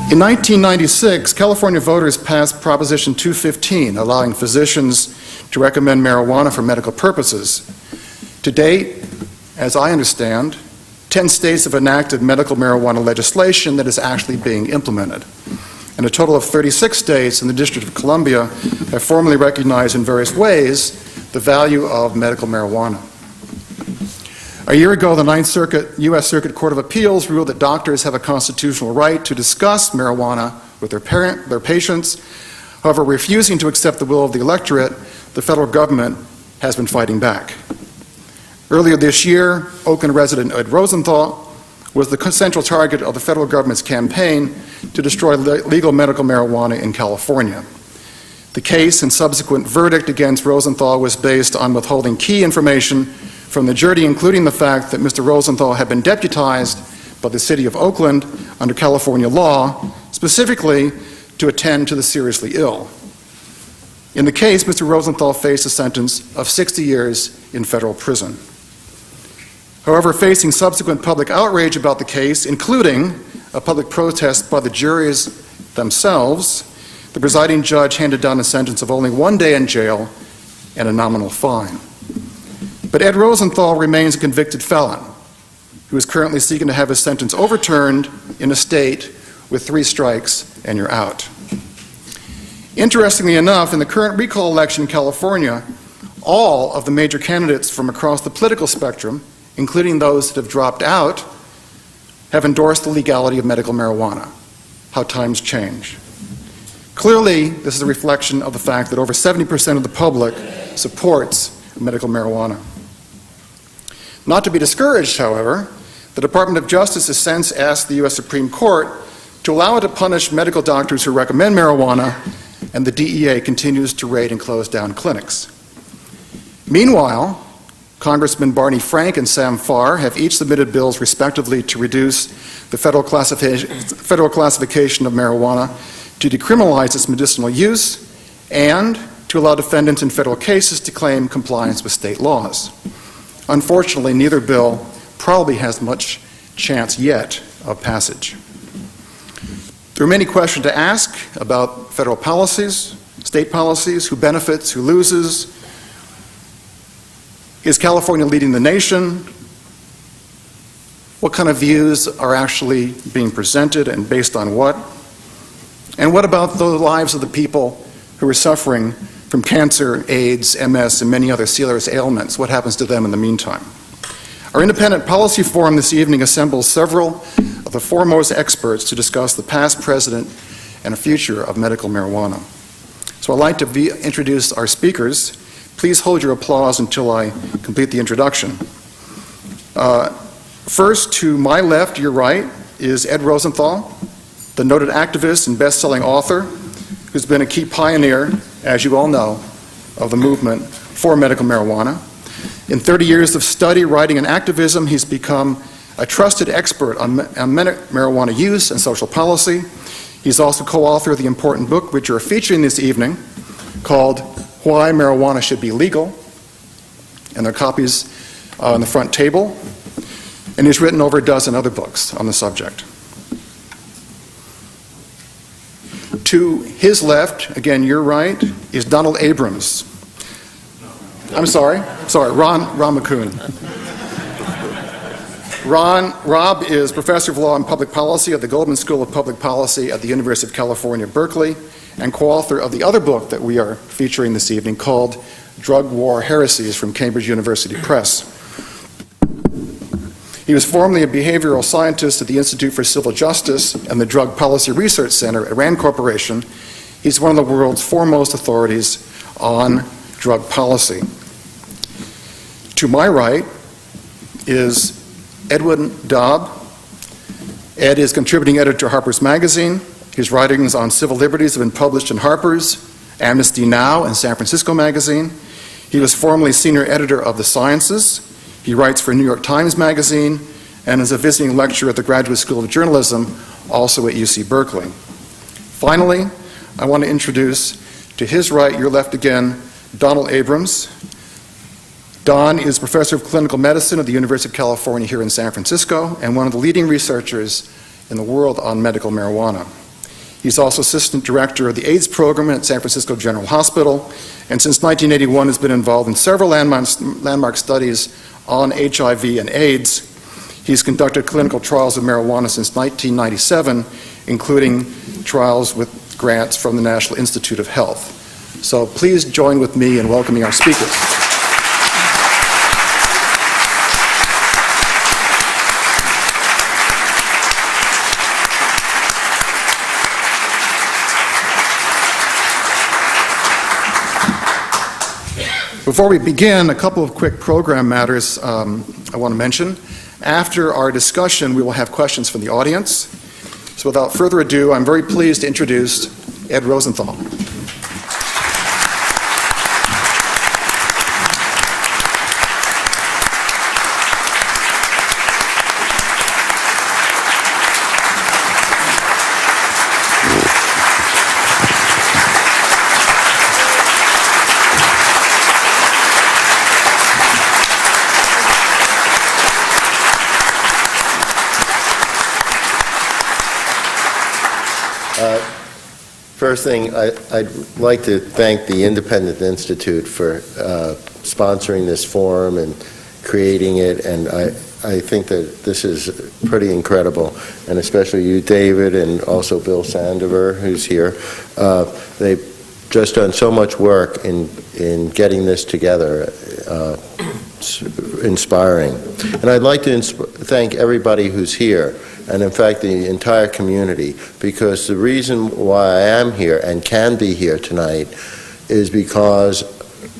In 1996, California voters passed Proposition 215, allowing physicians to recommend marijuana for medical purposes. To date, as I understand, 10 states have enacted medical marijuana legislation that is actually being implemented. And a total of 36 states in the District of Columbia have formally recognized in various ways the value of medical marijuana. A year ago, the Ninth Circuit, U.S. Circuit Court of Appeals ruled that doctors have a constitutional right to discuss marijuana with their patients. However, refusing to accept the will of the electorate, the federal government has been fighting back. Earlier this year, Oakland resident Ed Rosenthal was the central target of the federal government's campaign to destroy legal medical marijuana in California. The case and subsequent verdict against Rosenthal was based on withholding key information from the jury, including the fact that Mr. Rosenthal had been deputized by the city of Oakland under California law, specifically to attend to the seriously ill. In the case, Mr. Rosenthal faced a sentence of 60 years in federal prison. However, facing subsequent public outrage about the case, including a public protest by the jurors themselves, the presiding judge handed down a sentence of only 1 day in jail and a nominal fine. But Ed Rosenthal remains a convicted felon who is currently seeking to have his sentence overturned in a state with 3 strikes and you're out. Interestingly enough, in the current recall election in California, all of the major candidates from across the political spectrum, including those that have dropped out, have endorsed the legality of medical marijuana. How times change. Clearly, this is a reflection of the fact that over 70% of the public supports medical marijuana. Not to be discouraged, however, the Department of Justice has since asked the U.S. Supreme Court to allow it to punish medical doctors who recommend marijuana, and the DEA continues to raid and close down clinics. Meanwhile, Congressman Barney Frank and Sam Farr have each submitted bills respectively to reduce the federal classification of marijuana, to decriminalize its medicinal use, and to allow defendants in federal cases to claim compliance with state laws. Unfortunately, neither bill probably has much chance yet of passage. There are many questions to ask about federal policies, state policies, who benefits, who loses. Is California leading the nation? What kind of views are actually being presented and based on what? And what about the lives of the people who are suffering from cancer, AIDS, MS, and many other serious ailments? What happens to them in the meantime? Our independent policy forum this evening assembles several of the foremost experts to discuss the past, present, and the future of medical marijuana. So I'd like to introduce our speakers. Please hold your applause until I complete the introduction. First, to my left, your right, is Ed Rosenthal, the noted activist and best-selling author who's been a key pioneer, as you all know, of the movement for medical marijuana. In 30 years of study, writing, and activism, he's become a trusted expert on marijuana use and social policy. He's also co-author of the important book which you're featuring this evening, called Why Marijuana Should Be Legal, and there are copies on the front table, and he's written over a dozen other books on the subject. To his left, again your right, is Donald Abrams. Ron McCoon. Rob is Professor of Law and Public Policy at the Goldman School of Public Policy at the University of California, Berkeley, and co-author of the other book that we are featuring this evening called Drug War Heresies from Cambridge University Press. He was formerly a behavioral scientist at the Institute for Civil Justice and the Drug Policy Research Center at Rand Corporation. He's one of the world's foremost authorities on drug policy. To my right is Edwin Dobb. Ed is contributing editor to Harper's Magazine. His writings on civil liberties have been published in Harper's, Amnesty Now, and San Francisco Magazine. He was formerly senior editor of The Sciences. He writes for New York Times Magazine and is a visiting lecturer at the Graduate School of Journalism, also at UC Berkeley. Finally, I want to introduce, to his right, your left again, Donald Abrams. Don is Professor of Clinical Medicine at the University of California here in San Francisco and one of the leading researchers in the world on medical marijuana. He's also Assistant Director of the AIDS Program at San Francisco General Hospital, and since 1981 has been involved in several landmark studies on HIV and AIDS. He's conducted clinical trials of marijuana since 1997, including trials with grants from the National Institute of Health. So please join with me in welcoming our speakers. Before we begin, a couple of quick program matters I want to mention. After our discussion, we will have questions from the audience. So without further ado, I'm very pleased to introduce Ed Rosenthal. First thing, I'd like to thank the Independent Institute for sponsoring this forum and creating it, and I think that this is pretty incredible, and especially you, David, and also Bill Sandover, who's here. They've just done so much work in getting this together. Inspiring. And I'd like to thank everybody who's here, and in fact the entire community, because the reason why I am here and can be here tonight is because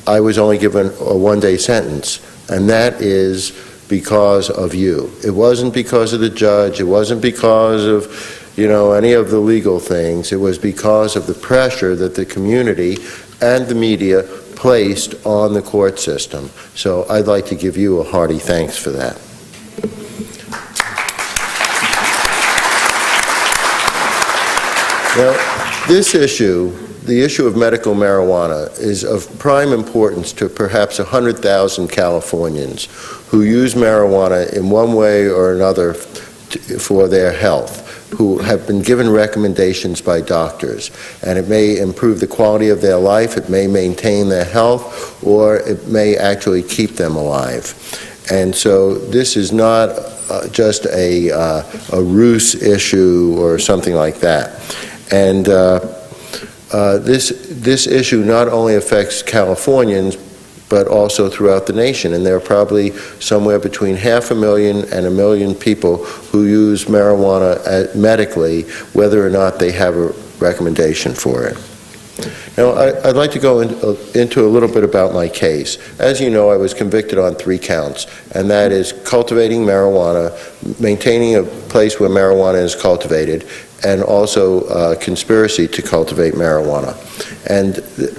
I was only given a one-day sentence, and that is because of you. It wasn't because of the judge, it wasn't because of, you know, any of the legal things. It was because of the pressure that the community and the media placed on the court system. So I'd like to give you a hearty thanks for that. Now, this issue, the issue of medical marijuana, is of prime importance to perhaps 100,000 Californians who use marijuana in one way or another for their health, who have been given recommendations by doctors, and it may improve the quality of their life, it may maintain their health, or it may actually keep them alive. And so this is not just a ruse issue or something like that. And this issue not only affects Californians, but also throughout the nation. And there are probably somewhere between 500,000 and 1 million people who use marijuana medically, whether or not they have a recommendation for it. Now, I'd like to go into a little bit about my case. As you know, I was convicted on 3 counts, and that is cultivating marijuana, maintaining a place where marijuana is cultivated, and also conspiracy to cultivate marijuana. And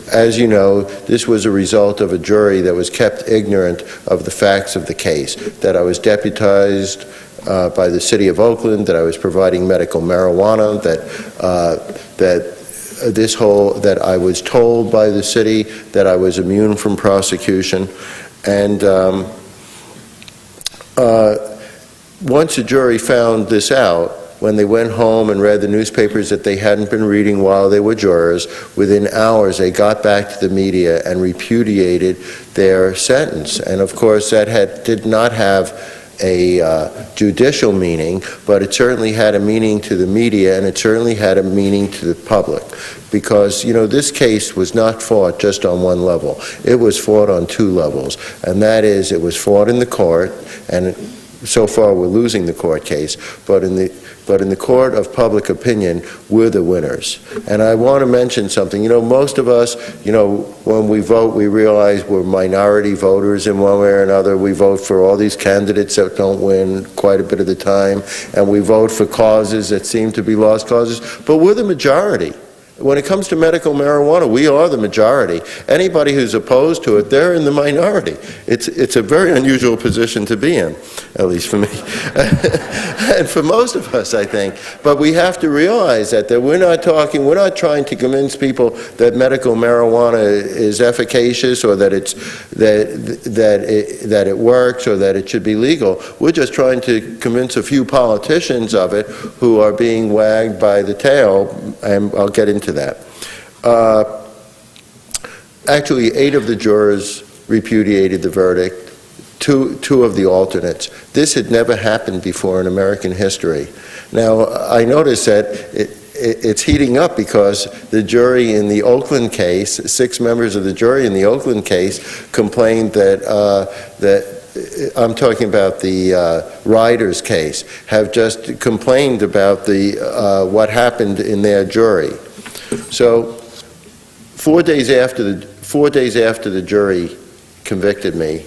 as you know, this was a result of a jury that was kept ignorant of the facts of the case, that I was deputized by the city of Oakland, that I was providing medical marijuana, that I was told by the city that I was immune from prosecution. And once a jury found this out, when they went home and read the newspapers that they hadn't been reading while they were jurors, within hours they got back to the media and repudiated their sentence. And of course that did not have a judicial meaning, but it certainly had a meaning to the media, and it certainly had a meaning to the public. Because, you know, this case was not fought just on one level. It was fought on 2 levels, and that is, it was fought in the court, and so far we're losing the court case, but in the court of public opinion, we're the winners. And I want to mention something. You know, most of us, you know, when we vote, we realize we're minority voters in one way or another. We vote for all these candidates that don't win quite a bit of the time, and we vote for causes that seem to be lost causes, but we're the majority. When it comes to medical marijuana, we are the majority. Anybody who's opposed to it, they're in the minority. It's a very unusual position to be in, at least for me, and for most of us, I think. But we have to realize that we're not trying to convince people that medical marijuana is efficacious or that it works or that it should be legal. We're just trying to convince a few politicians of it who are being wagged by the tail, and I'll get into that. Actually, 8 of the jurors repudiated the verdict, two of the alternates. This had never happened before in American history. Now, I notice that it's heating up because the jury in the Oakland case, 6 members of the jury in the Oakland case complained that I'm talking about the Riders case, have just complained about what happened in their jury. So 4 days after the jury convicted me,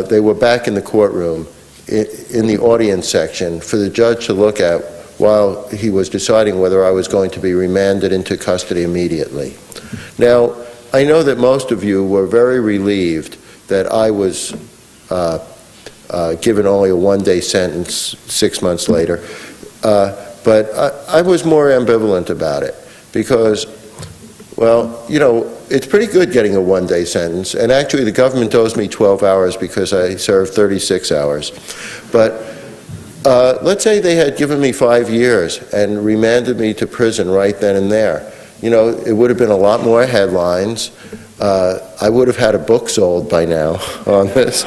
they were back in the courtroom in the audience section for the judge to look at while he was deciding whether I was going to be remanded into custody immediately. Now, I know that most of you were very relieved that I was given only a 1-day sentence 6 months later, but I was more ambivalent about it because, well, you know, it's pretty good getting a 1-day sentence, and actually the government owes me 12 hours because I served 36 hours. But let's say they had given me 5 years and remanded me to prison right then and there. You know, it would have been a lot more headlines. I would have had a book sold by now on this.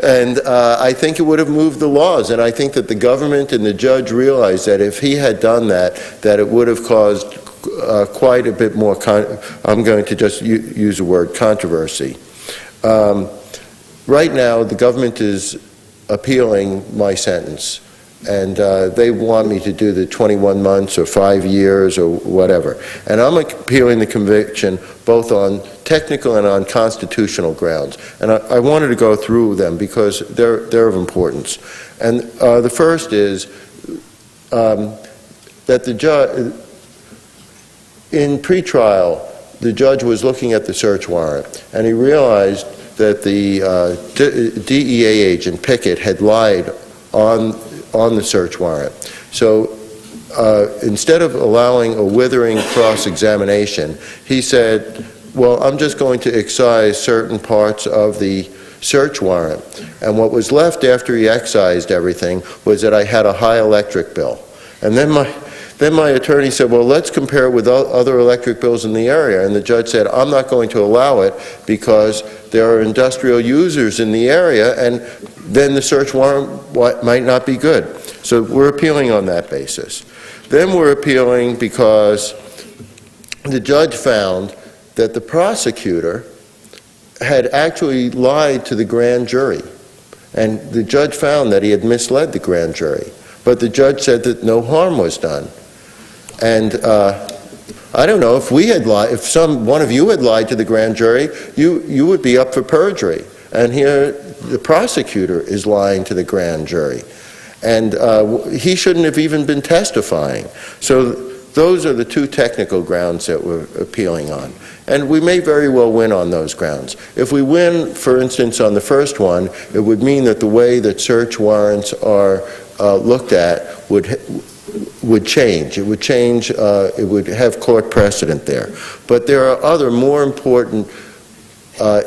And I think it would have moved the laws. And I think that the government and the judge realized that if he had done that, that it would have caused quite a bit more, I'm going to just use the word controversy. Right now, the government is appealing my sentence. And they want me to do the 21 months or 5 years or whatever. And I'm appealing the conviction both on technical and on constitutional grounds. And I wanted to go through them because they're of importance. And the first is that the judge, in pretrial, the judge was looking at the search warrant, and he realized that the DEA agent, Pickett, had lied on the search warrant. So instead of allowing a withering cross-examination, he said, well, I'm just going to excise certain parts of the search warrant. And what was left after he excised everything was that I had a high electric bill. And then my attorney said, well, let's compare it with other electric bills in the area. And the judge said, I'm not going to allow it because there are industrial users in the area, and then the search warrant might not be good. So we're appealing on that basis. Then we're appealing because the judge found that the prosecutor had actually lied to the grand jury. And the judge found that he had misled the grand jury. But the judge said that no harm was done. And I don't know, if we had lied, if one of you had lied to the grand jury, you would be up for perjury. And here the prosecutor is lying to the grand jury. And he shouldn't have even been testifying. So those are the 2 technical grounds that we're appealing on. And we may very well win on those grounds. If we win, for instance, on the first one, it would mean that the way that search warrants are looked at would change. It would change, it would have court precedent there. But there are other more important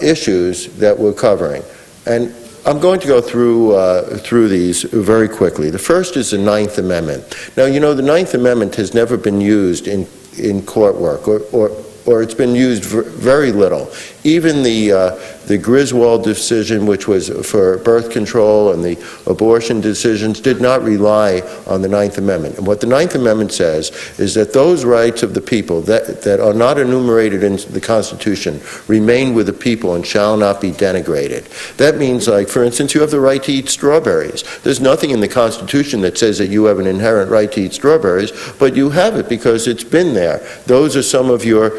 issues that we're covering. And I'm going to go through these very quickly. The first is the 9th Amendment. Now, you know, the 9th Amendment has never been used in court work, or it's been used very little. Even the Griswold decision, which was for birth control, and the abortion decisions did not rely on the 9th Amendment. And what the 9th Amendment says is that those rights of the people that are not enumerated in the Constitution remain with the people and shall not be denigrated. That means, like, for instance, you have the right to eat strawberries. There's nothing in the Constitution that says that you have an inherent right to eat strawberries, but you have it because it's been there. Those are some of your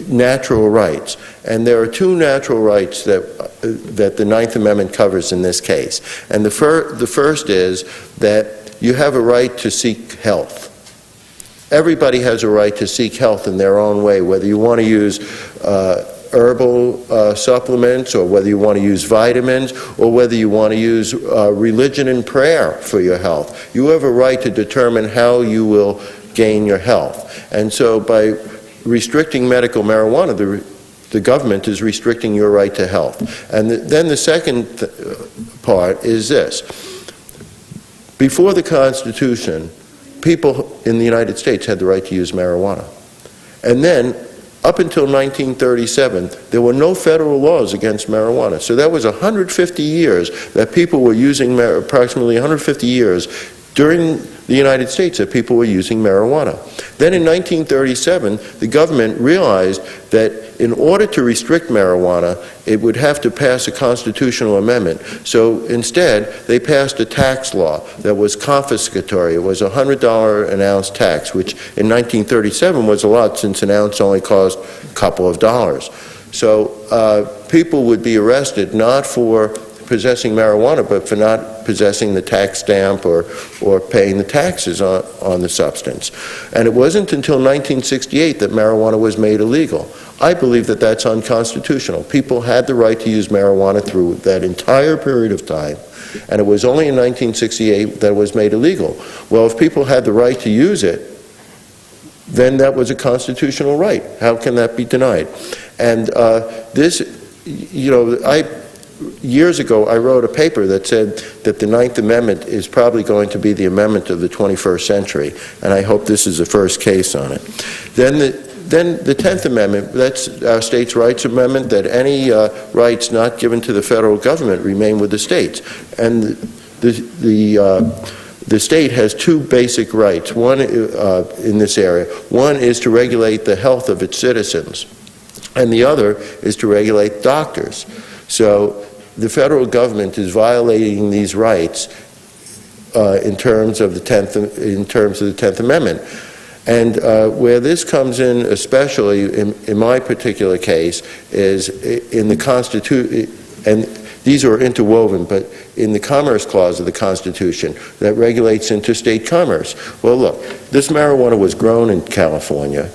natural rights. And there are 2 natural rights that the 9th Amendment covers in this case. And the first is that you have a right to seek health. everybody has a right to seek health in their own way, whether you want to use herbal supplements, or whether you want to use vitamins, or whether you want to use religion and prayer for your health. You have a right to determine how you will gain your health. And so by restricting medical marijuana, the government is restricting your right to health. And then the second part is this. Before the Constitution, people in the United States had the right to use marijuana. And then, up until 1937, there were no federal laws against marijuana. So that was 150 years that people were using, approximately 150 years during the United States that people were using marijuana. Then in 1937, the government realized that in order to restrict marijuana, it would have to pass a constitutional amendment. So instead, they passed a tax law that was confiscatory. It was a $100 an ounce tax, which in 1937 was a lot, since an ounce only cost a couple of dollars. So people would be arrested not for possessing marijuana, but for not possessing the tax stamp or paying the taxes on the substance. And it wasn't until 1968 that marijuana was made illegal. I believe that that's unconstitutional. People had the right to use marijuana through that entire period of time, and it was only in 1968 that it was made illegal. Well, if people had the right to use it, then that was a constitutional right. How can that be denied? And years ago, I wrote a paper that said that the Ninth Amendment is probably going to be the amendment of the 21st century, and I hope this is the first case on it. Then the 10th Amendment, that's our states' rights amendment, that any rights not given to the federal government remain with the states. And the state has two basic rights, one in this area. One is to regulate the health of its citizens, and the other is to regulate doctors. So the federal government is violating these rights in terms of the 10th Amendment. And where this comes in, especially in my particular case, is in the Constitution, and these are interwoven, but in the Commerce Clause of the Constitution that regulates interstate commerce. Well, look, this marijuana was grown in California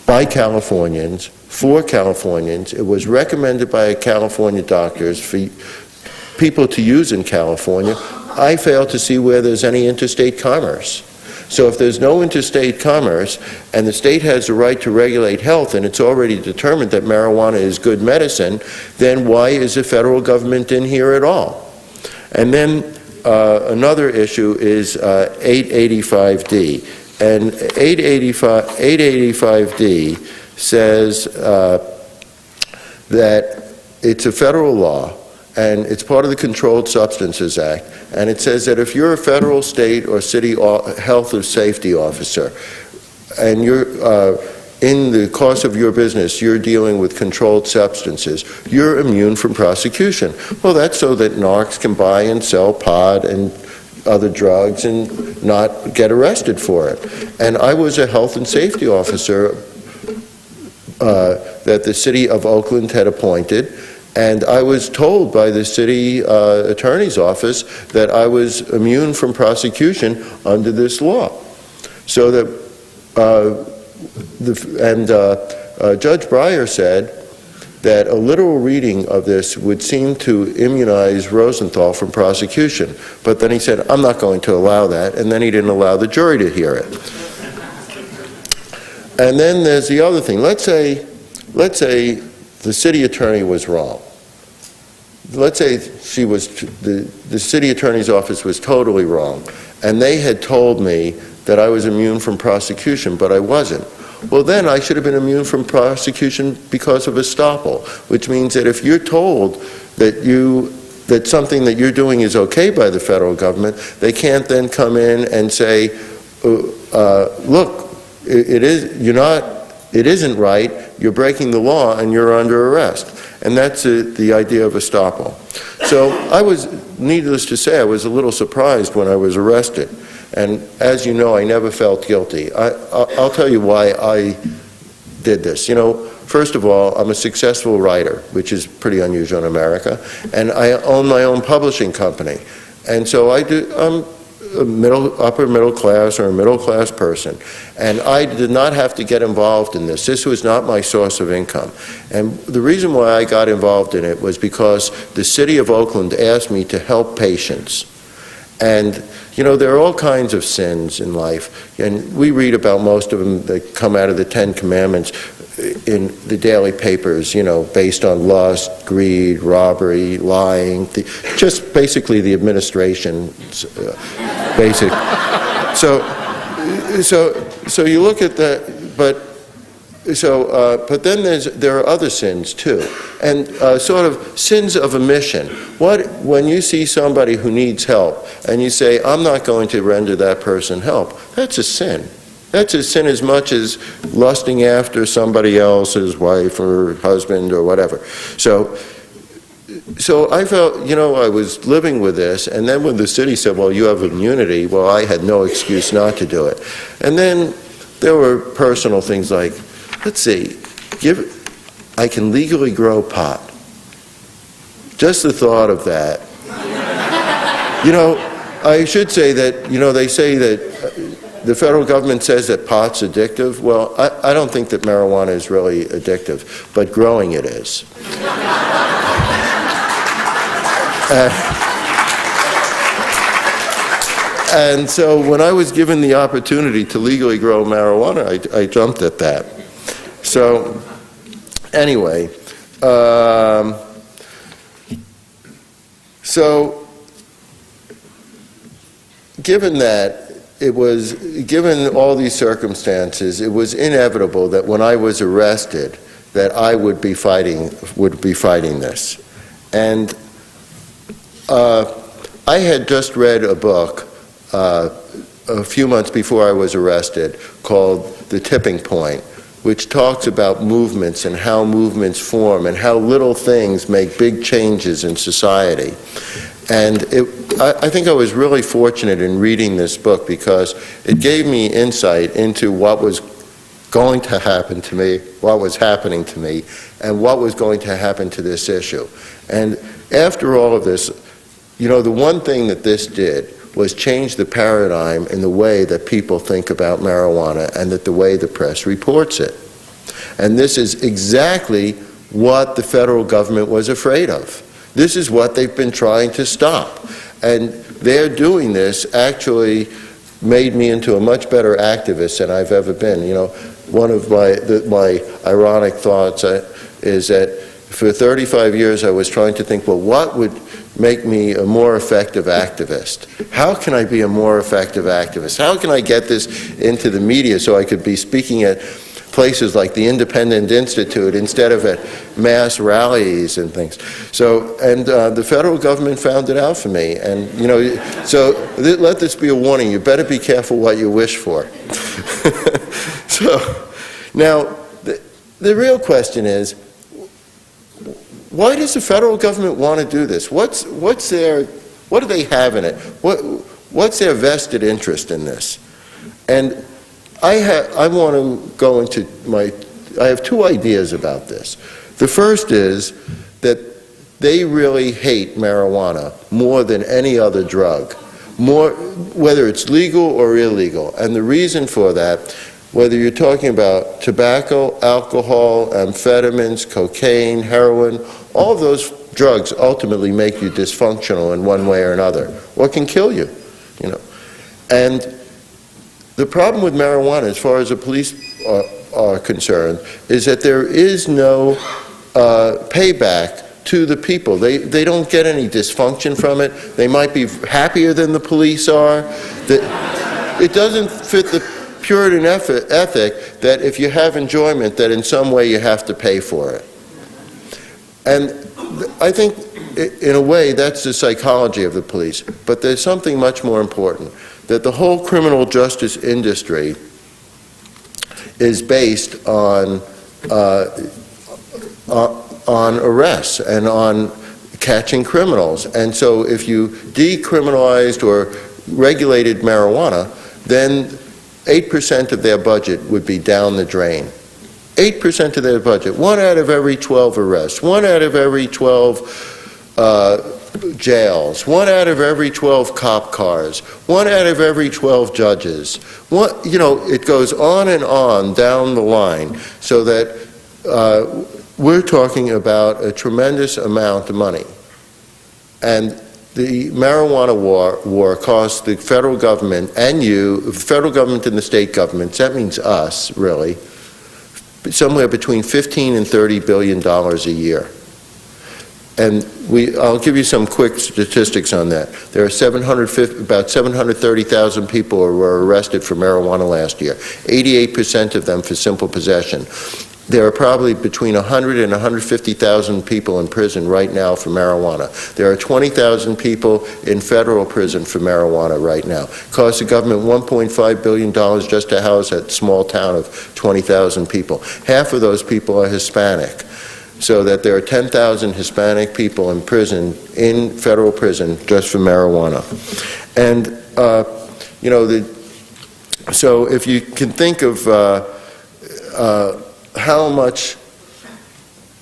by Californians, for Californians. It was recommended by California doctors for people to use in California. I fail to see where there's any interstate commerce. So if there's no interstate commerce and the state has the right to regulate health, and it's already determined that marijuana is good medicine, then why is the federal government in here at all? And then another issue is 885D. And 885D says that it's a federal law, and it's part of the Controlled Substances Act, and it says that if you're a federal, state, or city health or safety officer, and you're in the course of your business, you're dealing with controlled substances, you're immune from prosecution. Well, that's so that narcs can buy and sell pot and other drugs and not get arrested for it. And I was a health and safety officer that the city of Oakland had appointed, and I was told by the city attorney's office that I was immune from prosecution under this law. So that, Judge Breyer said that a literal reading of this would seem to immunize Rosenthal from prosecution. But then he said, I'm not going to allow that, and then he didn't allow the jury to hear it. And then there's the other thing. Let's say the city attorney was wrong. Let's say the city attorney's office was totally wrong, and they had told me that I was immune from prosecution, but I wasn't. Well, then I should have been immune from prosecution because of estoppel, which means that if you're told that something that you're doing is okay by the federal government, they can't then come in and say, look, it isn't right, you're breaking the law and you're under arrest. And that's the idea of estoppel. So needless to say, I was a little surprised when I was arrested. And as you know, I never felt guilty. I'll tell you why I did this. You know, first of all, I'm a successful writer, which is pretty unusual in America, and I own my own publishing company. And so I'm upper middle class or a middle class person. And I did not have to get involved in this. This was not my source of income. And the reason why I got involved in it was because the city of Oakland asked me to help patients. And, you know, there are all kinds of sins in life, and we read about most of them that come out of the Ten Commandments in the daily papers, you know, based on lust, greed, robbery, lying, just basically the administration's basic. So you look at that, but then there are other sins too, and sort of sins of omission. When you see somebody who needs help and you say, I'm not going to render that person help, that's a sin. That's a sin as much as lusting after somebody else's wife or husband or whatever. So I felt, you know, I was living with this, and then when the city said, well, you have immunity, well, I had no excuse not to do it. And then there were personal things like, let's see, I can legally grow pot. Just the thought of that. You know, I should say that, you know, they say that the federal government says that pot's addictive. Well, I don't think that marijuana is really addictive, but growing it is. And so when I was given the opportunity to legally grow marijuana, I jumped at that. So anyway, so given that, given all these circumstances, it was inevitable that when I was arrested, that I would be fighting this. And I had just read a book a few months before I was arrested called The Tipping Point, which talks about movements and how movements form and how little things make big changes in society. And I think I was really fortunate in reading this book because it gave me insight into what was going to happen to me, what was happening to me, and what was going to happen to this issue. And after all of this, you know, the one thing that this did was change the paradigm in the way that people think about marijuana and that the way the press reports it. And this is exactly what the federal government was afraid of. This is what they've been trying to stop. And their doing this actually made me into a much better activist than I've ever been. You know, one of my ironic thoughts is that for 35 years I was trying to think, well, what would make me a more effective activist? How can I be a more effective activist? How can I get this into the media so I could be speaking at places like the Independent Institute instead of at mass rallies and things? So, and the federal government found it out for me. And, you know, so let this be a warning. You better be careful what you wish for. So, now, the real question is, why does the federal government want to do this? What do they have in it? What's their vested interest in this? And I want to go into I have two ideas about this. The first is that they really hate marijuana more than any other drug, whether it's legal or illegal. And the reason for that, whether you're talking about tobacco, alcohol, amphetamines, cocaine, heroin, all of those drugs ultimately make you dysfunctional in one way or another, or can kill you, you know. And the problem with marijuana, as far as the police are concerned, is that there is no payback to the people. They don't get any dysfunction from it. They might be happier than the police are. It doesn't fit the Puritan ethic that if you have enjoyment, that in some way you have to pay for it. And I think, in a way, that's the psychology of the police. But there's something much more important, that the whole criminal justice industry is based on arrests and on catching criminals. And so if you decriminalized or regulated marijuana, then 8% of their budget would be down the drain. 8% of their budget. 1 out of every 12 arrests, 1 out of every 12 jails, 1 out of every 12 cop cars, 1 out of every 12 judges. It goes on and on down the line, so that we're talking about a tremendous amount of money. And the marijuana war cost the federal government and the federal government and the state governments, that means us, really, somewhere between $15 and $30 billion a year. And I'll give you some quick statistics on that. There are about 730,000 people who were arrested for marijuana last year, 88% of them for simple possession. There are probably between 100 and 150,000 people in prison right now for marijuana. There are 20,000 people in federal prison for marijuana right now. Costs the government $1.5 billion just to house that small town of 20,000 people. Half of those people are Hispanic, so that there are 10,000 Hispanic people in prison, in federal prison, just for marijuana. And, so if you can think of how much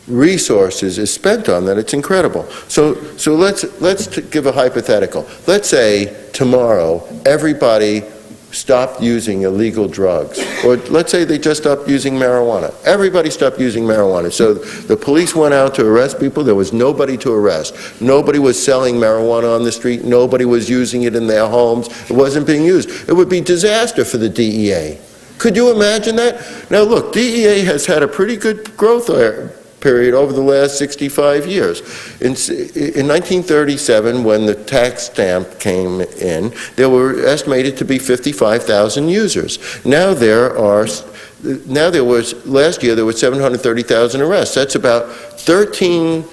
resources is spent on that, it's incredible. So let's give a hypothetical. Let's say tomorrow everybody stopped using illegal drugs, or let's say they just stopped using marijuana. Everybody stopped using marijuana. So the police went out to arrest people. There was nobody to arrest. Nobody was selling marijuana on the street. Nobody was using it in their homes. It wasn't being used. It would be disaster for the DEA. Could you imagine that? Now look, DEA has had a pretty good growth period over the last 65 years. In 1937, when the tax stamp came in, there were estimated to be 55,000 users. Last year there were 730,000 arrests. That's about 13,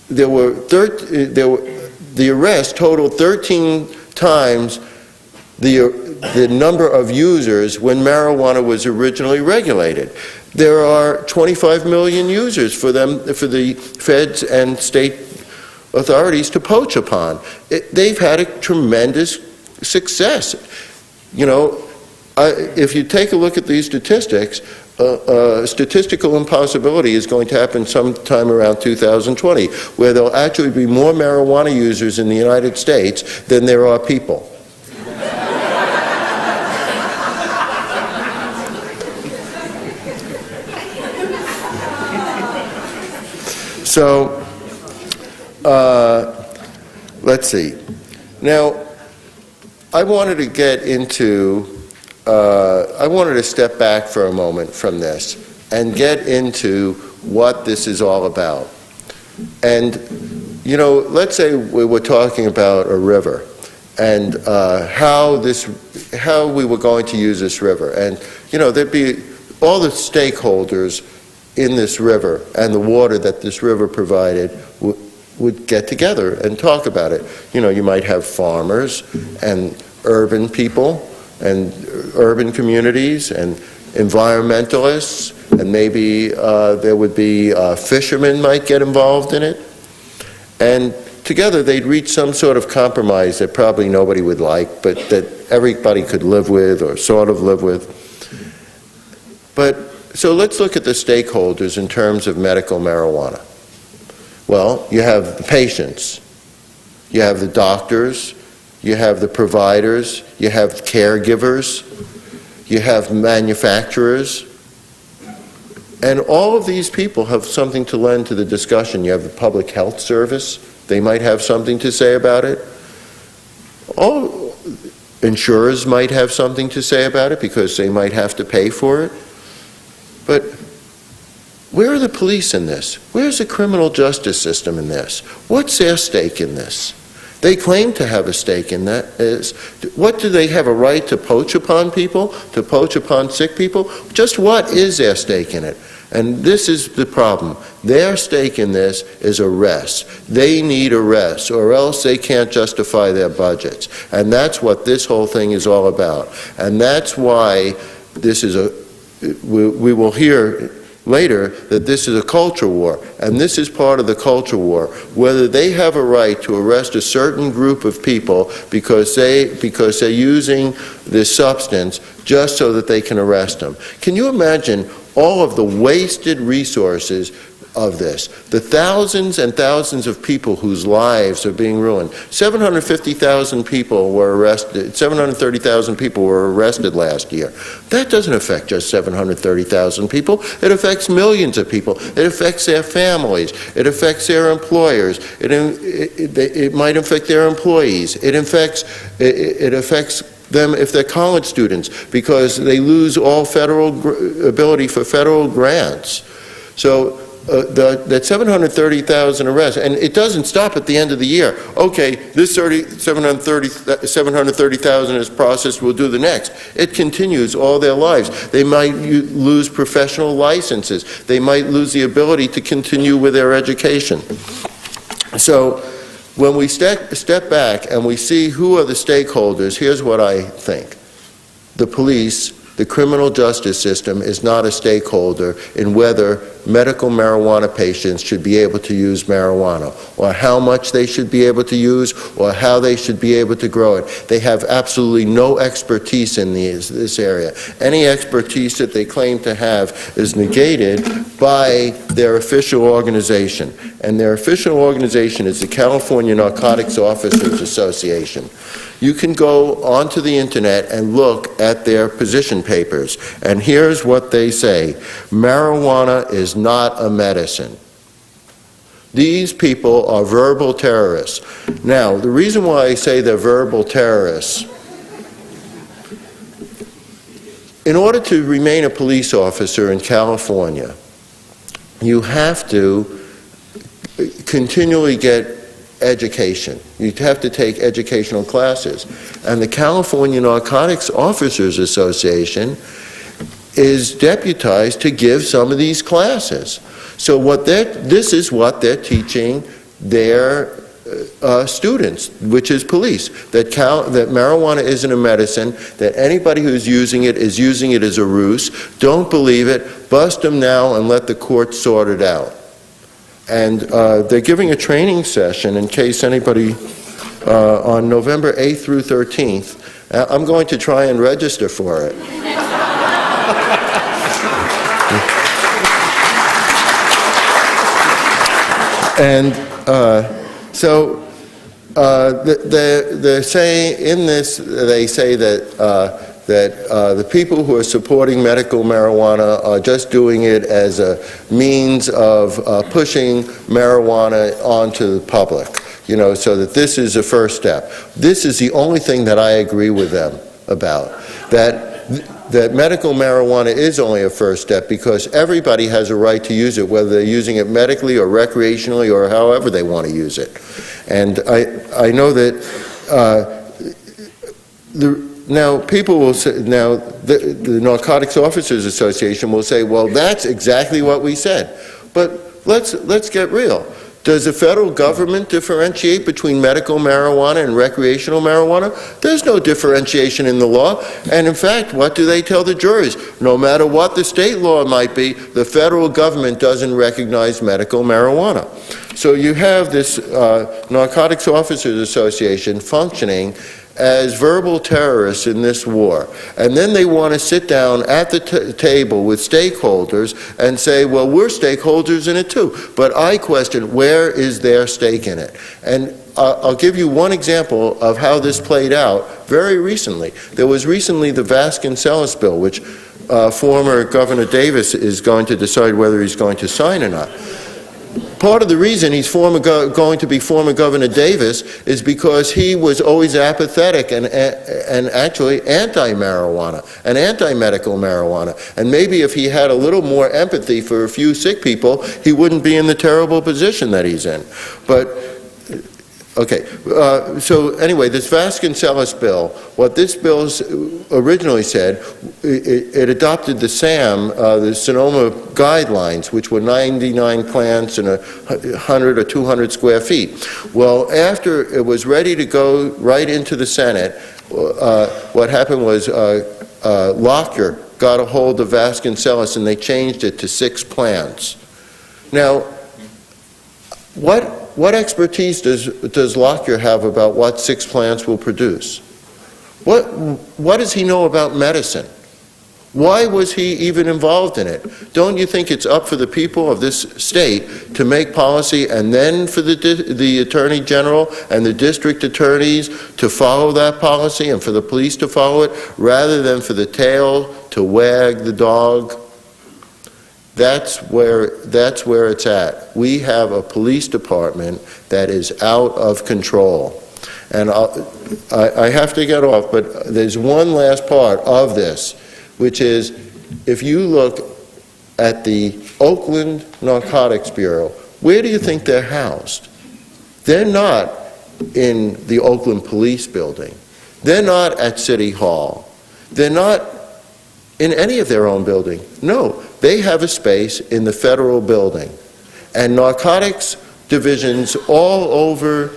the arrests totaled 13 times the number of users when marijuana was originally regulated. There are 25 million users for the feds and state authorities to poach upon. They've had a tremendous success. If you take a look at these statistics, statistical impossibility is going to happen sometime around 2020, where there'll actually be more marijuana users in the United States than there are people. So, let's see. Now, I wanted to step back for a moment from this and get into what this is all about. And, let's say we were talking about a river and how we were going to use this river. And, there'd be all the stakeholders in this river and the water that this river provided would get together and talk about it. You might have farmers and urban people and urban communities and environmentalists, and maybe there would be fishermen might get involved in it. And together they'd reach some sort of compromise that probably nobody would like, but that everybody could live with or sort of live with. So let's look at the stakeholders in terms of medical marijuana. Well, you have the patients, you have the doctors, you have the providers, you have caregivers, you have manufacturers, and all of these people have something to lend to the discussion. You have the public health service, they might have something to say about it. All insurers might have something to say about it because they might have to pay for it. But where are the police in this? Where's the criminal justice system in this? What's their stake in this? They claim to have a stake in that. What do they have a right to poach upon people, to poach upon sick people? Just what is their stake in it? And this is the problem. Their stake in this is arrest. They need arrest, or else they can't justify their budgets. And that's what this whole thing is all about. And that's why this is we will hear later that this is a culture war, and this is part of the culture war, whether they have a right to arrest a certain group of people because they're using this substance just so that they can arrest them. Can you imagine all of the wasted resources of this. The thousands and thousands of people whose lives are being ruined. 750,000 people were arrested, 730,000 people were arrested last year. That doesn't affect just 730,000 people. It affects millions of people. It affects their families. It affects their employers. It might affect their employees. It affects them if they're college students, because they lose all federal ability for federal grants. So that 730,000 arrests, and it doesn't stop at the end of the year. Okay, this 730,000 is processed, we'll do the next. It continues all their lives. They might lose professional licenses. They might lose the ability to continue with their education. So when we step back and we see who are the stakeholders, here's what I think. The police, the criminal justice system is not a stakeholder in whether medical marijuana patients should be able to use marijuana, or how much they should be able to use, or how they should be able to grow it. They have absolutely no expertise in this area. Any expertise that they claim to have is negated by their official organization. And their official organization is the California Narcotics Officers Association. You can go onto the internet and look at their position papers, and here's what they say. Marijuana is not a medicine. These people are verbal terrorists. Now, the reason why I say they're verbal terrorists, in order to remain a police officer in California, you have to continually get education. You have to take educational classes. And the California Narcotics Officers Association is deputized to give some of these classes. So this is what they're teaching their students, which is police, that marijuana isn't a medicine, that anybody who's using it is using it as a ruse. Don't believe it. Bust them now and let the court sort it out. And they're giving a training session in case anybody, on November 8th through 13th. I'm going to try and register for it. And so they're saying in this, they say that the people who are supporting medical marijuana are just doing it as a means of pushing marijuana onto the public, you know, so that this is a first step. This is the only thing that I agree with them about, that medical marijuana is only a first step, because everybody has a right to use it, whether they're using it medically or recreationally or however they want to use it. And I know that now people will say, now the Narcotics Officers Association will say, well, that's exactly what we said. But let's get real. Does the federal government differentiate between medical marijuana and recreational marijuana? There's no differentiation in the law. And in fact, what do they tell the juries? No matter what the state law might be, the federal government doesn't recognize medical marijuana. So you have this Narcotics Officers Association functioning as verbal terrorists in this war. And then they want to sit down at the table with stakeholders and say, well, we're stakeholders in it too. But I question, where is their stake in it? And I'll give you one example of how this played out very recently. There was recently the Vasconcellos bill, which former Governor Davis is going to decide whether he's going to sign or not. Part of the reason he's going to be former Governor Davis is because he was always apathetic and actually anti-marijuana and anti-medical marijuana. And maybe if he had a little more empathy for a few sick people, he wouldn't be in the terrible position that he's in. But okay, so anyway, this Vasconcellos bill, what this bill originally said, it adopted the SAM, the Sonoma guidelines, which were 99 plants and 100 or 200 square feet. Well, after it was ready to go right into the Senate, what happened was Lockyer got a hold of Vasconcellos and they changed it to 6 plants. Now, what expertise does Lockyer have about what 6 plants will produce? What does he know about medicine? Why was he even involved in it? Don't you think it's up for the people of this state to make policy, and then for the Attorney General and the district attorneys to follow that policy and for the police to follow it, rather than for the tail to wag the dog? That's where it's at. We have a police department that is out of control. And I have to get off, but there's one last part of this, which is, if you look at the Oakland Narcotics Bureau, where do you think they're housed? They're not in the Oakland Police Building. They're not at City Hall. They're not in any of their own building. No, they have a space in the federal building. And narcotics divisions all over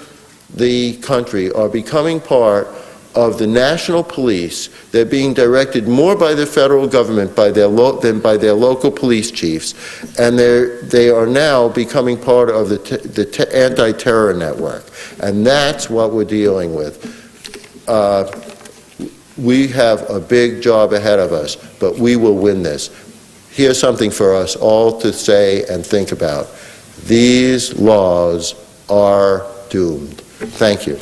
the country are becoming part of the national police. They're being directed more by the federal government than by their local police chiefs, and they are now becoming part of the anti-terror network, and that's what we're dealing with. We have a big job ahead of us, but we will win this. Here's something for us all to say and think about. These laws are doomed. Thank you.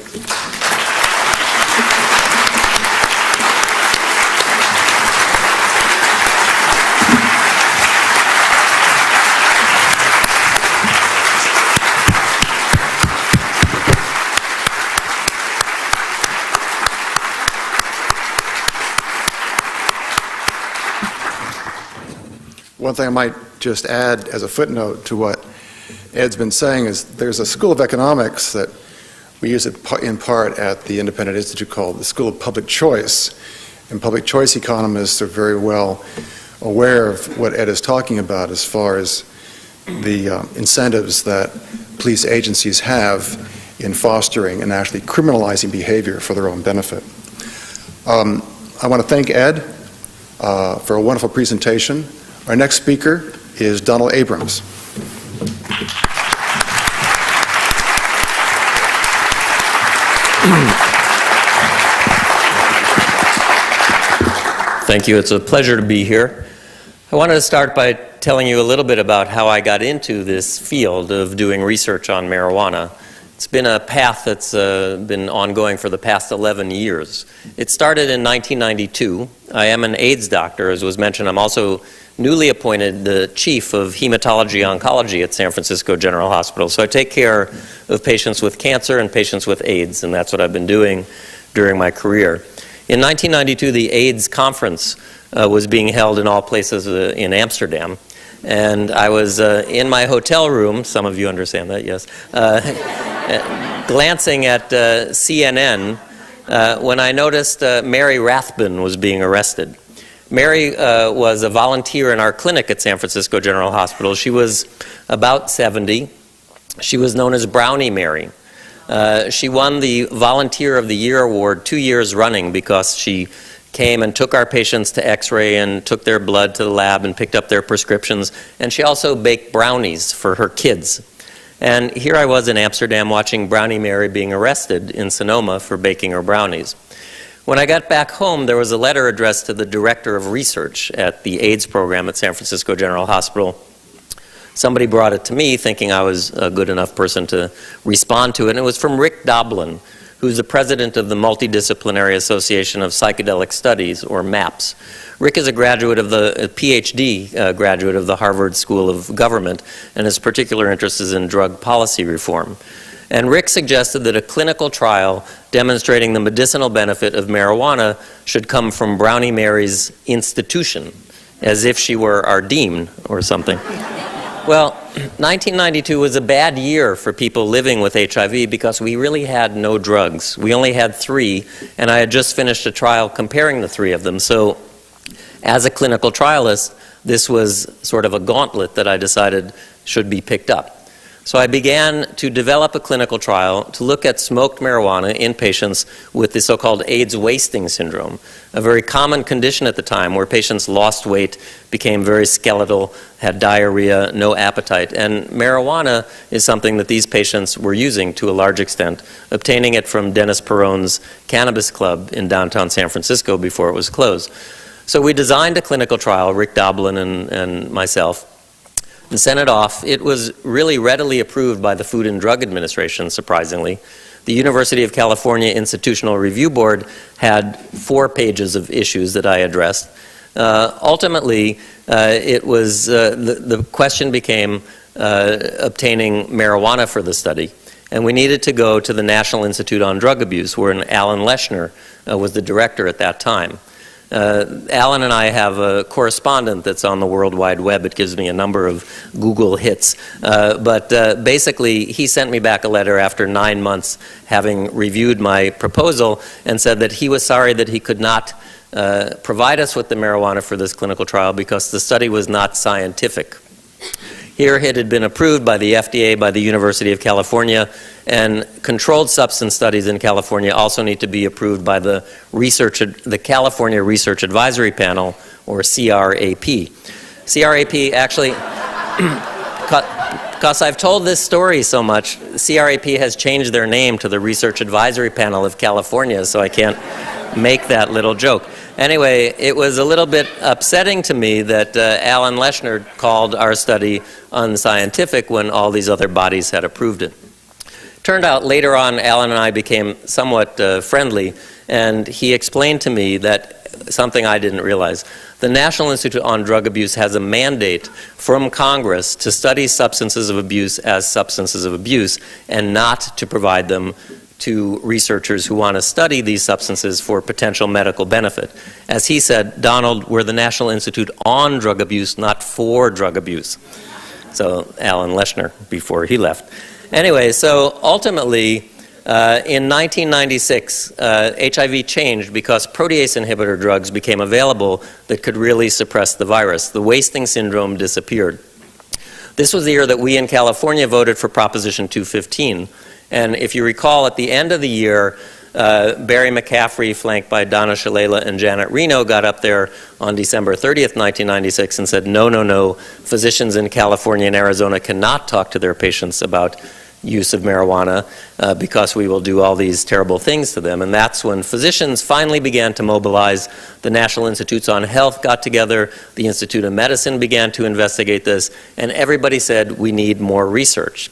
One thing I might just add as a footnote to what Ed's been saying is there's a school of economics that we use it in part at the Independent Institute called the School of Public Choice. And public choice economists are very well aware of what Ed is talking about as far as the incentives that police agencies have in fostering and actually criminalizing behavior for their own benefit. I want to thank Ed for a wonderful presentation. Our next speaker is Donald Abrams. Thank you. It's a pleasure to be here. I wanted to start by telling you a little bit about how I got into this field of doing research on marijuana. It's been a path that's been ongoing for the past 11 years. It started in 1992. I am an AIDS doctor, as was mentioned. I'm also newly appointed the chief of hematology oncology at San Francisco General Hospital. So I take care of patients with cancer and patients with AIDS, and that's what I've been doing during my career. In 1992, the AIDS conference was being held in all places in Amsterdam. And I was in my hotel room, some of you understand that, yes, glancing at CNN when I noticed Mary Rathbun was being arrested. Mary was a volunteer in our clinic at San Francisco General Hospital. She was about 70. She was known as Brownie Mary. She won the Volunteer of the Year award 2 years running because she came and took our patients to x-ray and took their blood to the lab and picked up their prescriptions. And she also baked brownies for her kids. And here I was in Amsterdam watching Brownie Mary being arrested in Sonoma for baking her brownies. When I got back home, there was a letter addressed to the director of research at the AIDS program at San Francisco General Hospital. Somebody brought it to me thinking I was a good enough person to respond to it, and it was from Rick Doblin, who's the president of the Multidisciplinary Association of Psychedelic Studies, or MAPS. Rick is a graduate of a PhD graduate of the Harvard School of Government, and his particular interest is in drug policy reform. And Rick suggested that a clinical trial demonstrating the medicinal benefit of marijuana should come from Brownie Mary's institution, as if she were our dean or something. Well, 1992 was a bad year for people living with HIV because we really had no drugs. We only had 3, and I had just finished a trial comparing the 3 of them. So as a clinical trialist, this was sort of a gauntlet that I decided should be picked up. So I began to develop a clinical trial to look at smoked marijuana in patients with the so-called AIDS wasting syndrome, a very common condition at the time where patients lost weight, became very skeletal, had diarrhea, no appetite. And marijuana is something that these patients were using to a large extent, obtaining it from Dennis Peron's Cannabis Club in downtown San Francisco before it was closed. So we designed a clinical trial, Rick Doblin and myself, and sent it off. It was really readily approved by the Food and Drug Administration, surprisingly. The University of California Institutional Review Board had 4 pages of issues that I addressed. Ultimately, the question became obtaining marijuana for the study. And we needed to go to the National Institute on Drug Abuse, where Alan Leshner was the director at that time. Alan and I have a correspondent that's on the World Wide Web. It gives me a number of Google hits. But basically, he sent me back a letter after 9 months having reviewed my proposal and said that he was sorry that he could not provide us with the marijuana for this clinical trial because the study was not scientific. Here it had been approved by the FDA, by the University of California, and controlled substance studies in California also need to be approved by the California Research Advisory Panel, or CRAP. CRAP actually, because I've told this story so much, CRAP has changed their name to the Research Advisory Panel of California, so I can't make that little joke. Anyway, it was a little bit upsetting to me that Alan Leshner called our study unscientific when all these other bodies had approved it. Turned out later on, Alan and I became somewhat friendly, and he explained to me that something I didn't realize. The National Institute on Drug Abuse has a mandate from Congress to study substances of abuse as substances of abuse and not to provide them to researchers who want to study these substances for potential medical benefit. As he said, Donald, we're the National Institute on Drug Abuse, not for drug abuse. So Alan Leshner, before he left. Anyway, so ultimately, in 1996, HIV changed because protease inhibitor drugs became available that could really suppress the virus. The wasting syndrome disappeared. This was the year that we in California voted for Proposition 215. And if you recall, at the end of the year, Barry McCaffrey, flanked by Donna Shalala and Janet Reno, got up there on December 30th, 1996, and said, no, no, no, physicians in California and Arizona cannot talk to their patients about use of marijuana because we will do all these terrible things to them. And that's when physicians finally began to mobilize. The National Institutes on Health got together, the Institute of Medicine began to investigate this, and everybody said we need more research.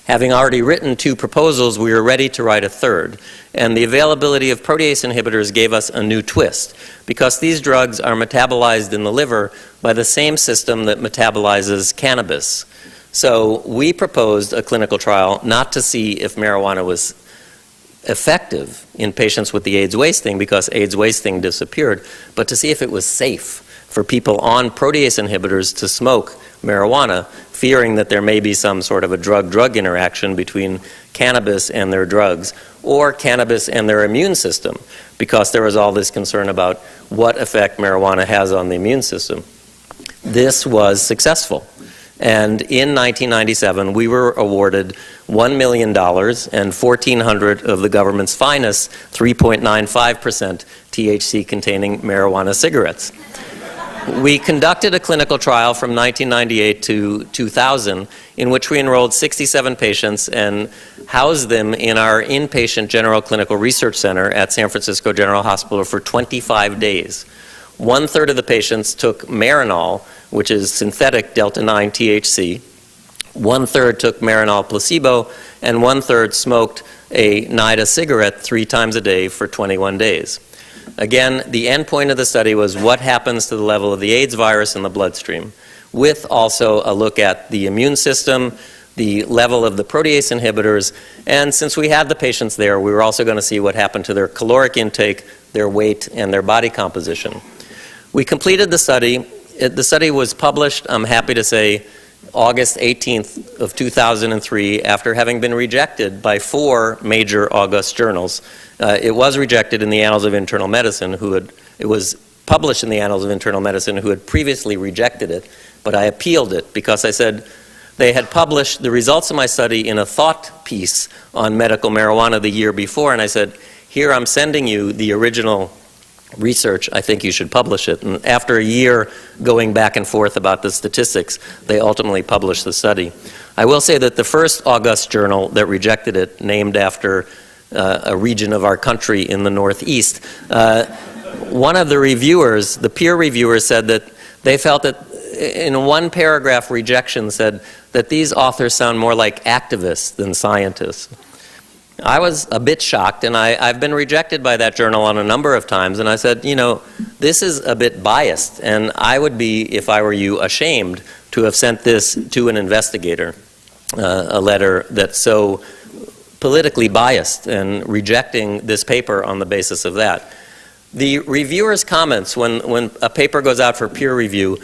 Having already written 2 proposals, we were ready to write a third. And the availability of protease inhibitors gave us a new twist, because these drugs are metabolized in the liver by the same system that metabolizes cannabis. So we proposed a clinical trial not to see if marijuana was effective in patients with the AIDS wasting, because AIDS wasting disappeared, but to see if it was safe for people on protease inhibitors to smoke marijuana, fearing that there may be some sort of a drug-drug interaction between cannabis and their drugs, or cannabis and their immune system, because there was all this concern about what effect marijuana has on the immune system. This was successful. And in 1997, we were awarded $1 million and 1,400 of the government's finest 3.95% THC-containing marijuana cigarettes. We conducted a clinical trial from 1998 to 2000 in which we enrolled 67 patients and housed them in our inpatient General Clinical Research Center at San Francisco General Hospital for 25 days. 1/3 of the patients took Marinol, which is synthetic delta-9 THC. 1/3 took Marinol placebo, and 1/3 smoked a NIDA cigarette 3 times a day for 21 days. Again, the end point of the study was what happens to the level of the AIDS virus in the bloodstream, with also a look at the immune system, the level of the protease inhibitors, and since we had the patients there, we were also going to see what happened to their caloric intake, their weight, and their body composition. We completed the study. The study was published, I'm happy to say, August 18th of 2003, after having been rejected by 4 major August journals. It was rejected in the Annals of Internal Medicine, it was published in the Annals of Internal Medicine, who had previously rejected it, but I appealed it because I said they had published the results of my study in a thought piece on medical marijuana the year before, and I said, here I'm sending you the original research, I think you should publish it. And after a year going back and forth about the statistics, they ultimately published the study. I will say that the first August journal that rejected it, named after a region of our country in the Northeast, one of the reviewers, the peer reviewers, said that they felt that in one paragraph rejection said that these authors sound more like activists than scientists. I was a bit shocked, and I've been rejected by that journal on a number of times, and I said, you know, this is a bit biased, and I would be, if I were you, ashamed to have sent this to an investigator, a letter that's so politically biased and rejecting this paper on the basis of that. The reviewer's comments, when a paper goes out for peer review,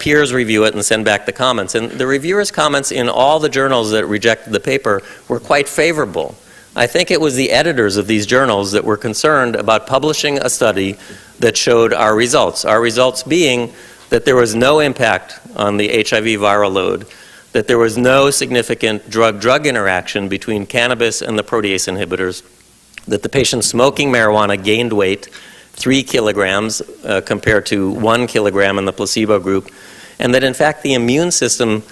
peers review it and send back the comments. And the reviewer's comments in all the journals that rejected the paper were quite favorable. I think it was the editors of these journals that were concerned about publishing a study that showed our results being that there was no impact on the HIV viral load, that there was no significant drug-drug interaction between cannabis and the protease inhibitors, that the patient smoking marijuana gained weight 3 kilograms compared to 1 kilogram in the placebo group, and that in fact the immune system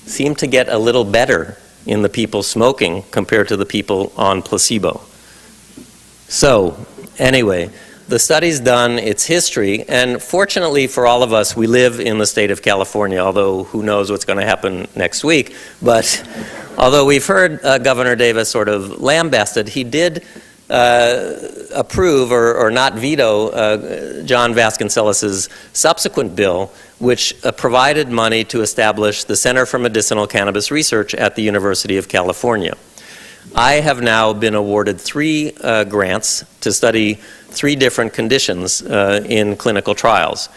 seemed to get a little better in the people smoking compared to the people on placebo. So anyway, the study's done, it's history, and fortunately for all of us, we live in the state of California, although who knows what's going to happen next week. But although we've heard Governor Davis sort of lambasted, he did approve or not veto John Vasconcellos' subsequent bill, which provided money to establish the Center for Medicinal Cannabis Research at the University of California. I have now been awarded 3 grants to study 3 different conditions in clinical trials.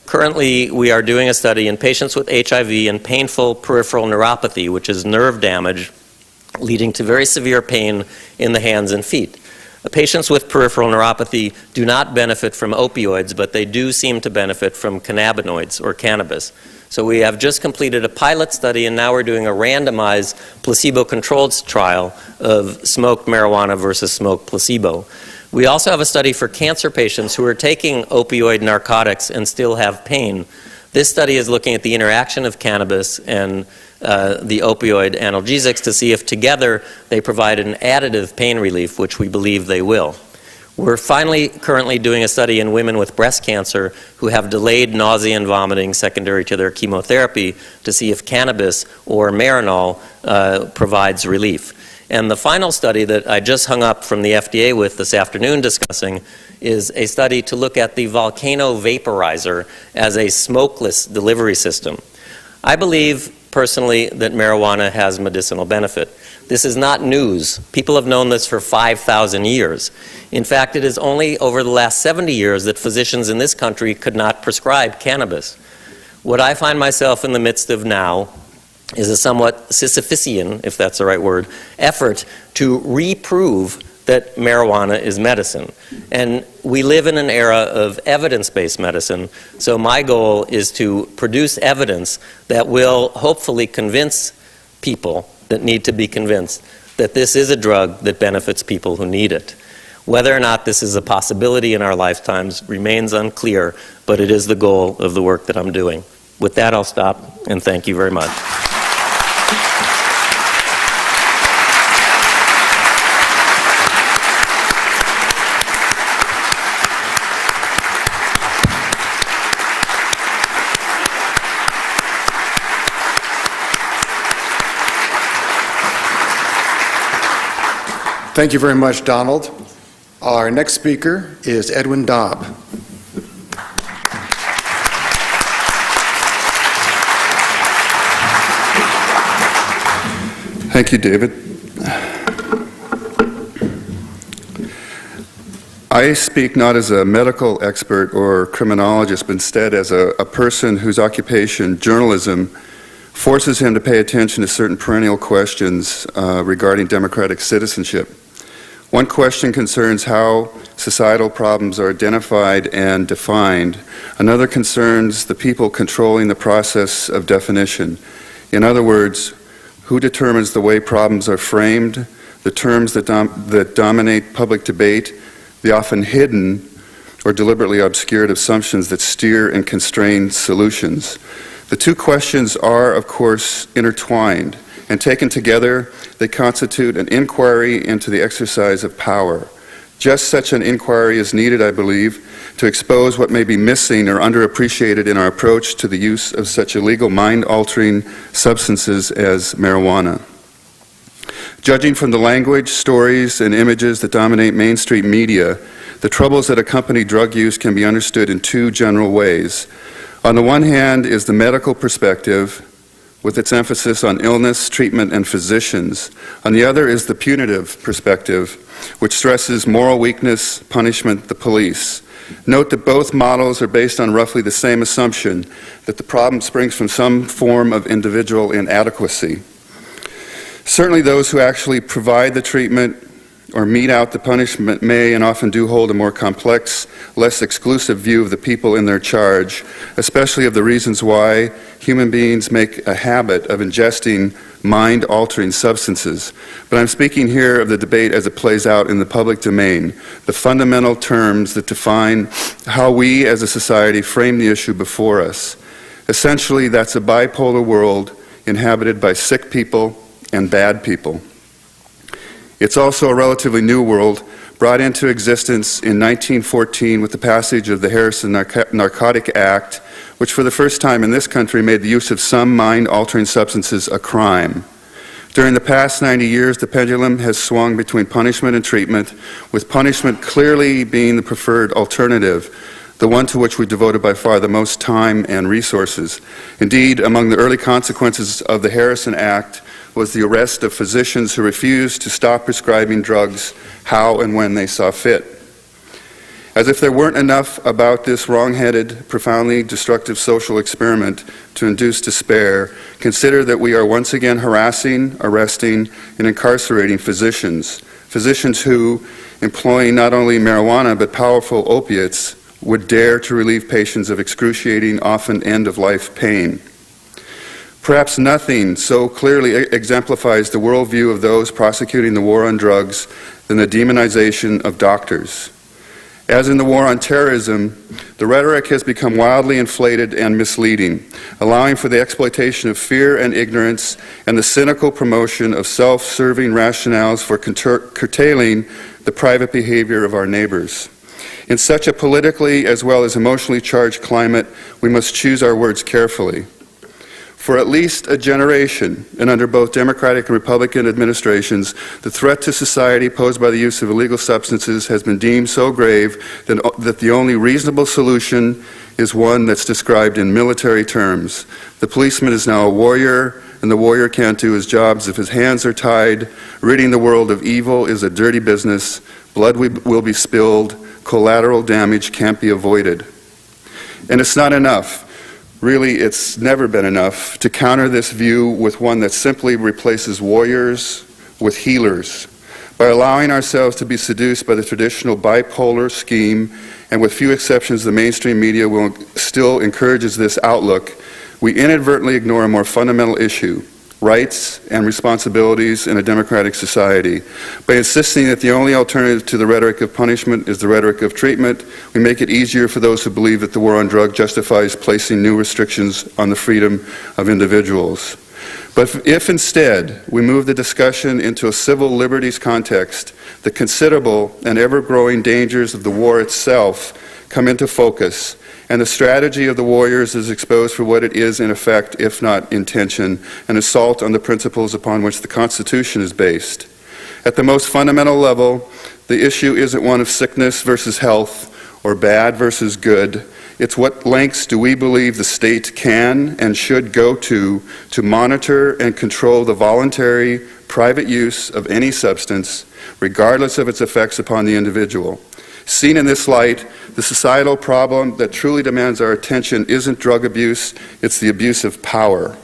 Currently, we are doing a study in patients with HIV and painful peripheral neuropathy, which is nerve damage leading to very severe pain in the hands and feet. Patients with peripheral neuropathy do not benefit from opioids, but they do seem to benefit from cannabinoids or cannabis. So we have just completed a pilot study, and now we're doing a randomized placebo-controlled trial of smoked marijuana versus smoked placebo. We also have a study for cancer patients who are taking opioid narcotics and still have pain. This study is looking at the interaction of cannabis and the opioid analgesics to see if together they provide an additive pain relief, which we believe they will. We're currently doing a study in women with breast cancer who have delayed nausea and vomiting secondary to their chemotherapy to see if cannabis or Marinol provides relief. And the final study that I just hung up from the FDA with this afternoon discussing is a study to look at the Volcano vaporizer as a smokeless delivery system. I believe personally that marijuana has medicinal benefit. This is not news. People have known this for 5,000 years. In fact, it is only over the last 70 years that physicians in this country could not prescribe cannabis. What I find myself in the midst of now is a somewhat Sisyphean, if that's the right word, effort to reprove that marijuana is medicine. And we live in an era of evidence-based medicine, so my goal is to produce evidence that will hopefully convince people that need to be convinced that this is a drug that benefits people who need it. Whether or not this is a possibility in our lifetimes remains unclear, but it is the goal of the work that I'm doing. With that, I'll stop, and thank you very much. Thank you very much, Donald. Our next speaker is Edwin Dobb. Thank you, David. I speak not as a medical expert or criminologist, but instead as a person whose occupation, journalism, forces him to pay attention to certain perennial questions regarding democratic citizenship. One question concerns how societal problems are identified and defined. Another concerns the people controlling the process of definition. In other words, who determines the way problems are framed, the terms that dominate public debate, the often hidden or deliberately obscured assumptions that steer and constrain solutions. The two questions are, of course, intertwined, and taken together, they constitute an inquiry into the exercise of power. Just such an inquiry is needed, I believe, to expose what may be missing or underappreciated in our approach to the use of such illegal mind-altering substances as marijuana. Judging from the language, stories, and images that dominate mainstream media, the troubles that accompany drug use can be understood in two general ways. On the one hand is the medical perspective, with its emphasis on illness, treatment, and physicians. On the other is the punitive perspective, which stresses moral weakness, punishment, the police. Note that both models are based on roughly the same assumption, that the problem springs from some form of individual inadequacy. Certainly those who actually provide the treatment or mete out the punishment may and often do hold a more complex, less exclusive view of the people in their charge, especially of the reasons why human beings make a habit of ingesting mind-altering substances. But I'm speaking here of the debate as it plays out in the public domain, the fundamental terms that define how we as a society frame the issue before us. Essentially, that's a bipolar world inhabited by sick people and bad people. It's also a relatively new world, brought into existence in 1914 with the passage of the Harrison Narcotic Act, which for the first time in this country made the use of some mind-altering substances a crime. During the past 90 years, the pendulum has swung between punishment and treatment, with punishment clearly being the preferred alternative, the one to which we devoted by far the most time and resources. Indeed, among the early consequences of the Harrison Act was the arrest of physicians who refused to stop prescribing drugs how and when they saw fit. As if there weren't enough about this wrong-headed, profoundly destructive social experiment to induce despair, consider that we are once again harassing, arresting, and incarcerating physicians who, employing not only marijuana but powerful opiates, would dare to relieve patients of excruciating, often end-of-life pain. Perhaps nothing so clearly exemplifies the worldview of those prosecuting the war on drugs than the demonization of doctors. As in the war on terrorism, the rhetoric has become wildly inflated and misleading, allowing for the exploitation of fear and ignorance and the cynical promotion of self-serving rationales for curtailing the private behavior of our neighbors. In such a politically as well as emotionally charged climate, we must choose our words carefully. For at least a generation, and under both Democratic and Republican administrations, the threat to society posed by the use of illegal substances has been deemed so grave that the only reasonable solution is one that's described in military terms. The policeman is now a warrior, and the warrior can't do his jobs if his hands are tied. Ridding the world of evil is a dirty business. Blood will be spilled. Collateral damage can't be avoided. And it's not enough. Really, it's never been enough to counter this view with one that simply replaces warriors with healers. By allowing ourselves to be seduced by the traditional bipolar scheme, and with few exceptions the mainstream media still encourages this outlook, we inadvertently ignore a more fundamental issue: rights and responsibilities in a democratic society. By insisting that the only alternative to the rhetoric of punishment is the rhetoric of treatment, we make it easier for those who believe that the war on drugs justifies placing new restrictions on the freedom of individuals. But if instead we move the discussion into a civil liberties context, the considerable and ever-growing dangers of the war itself come into focus, and the strategy of the warriors is exposed for what it is in effect, if not intention, an assault on the principles upon which the Constitution is based. At the most fundamental level, the issue isn't one of sickness versus health or bad versus good. It's what lengths do we believe the state can and should go to monitor and control the voluntary, private use of any substance, regardless of its effects upon the individual. Seen in this light, the societal problem that truly demands our attention isn't drug abuse, it's the abuse of power.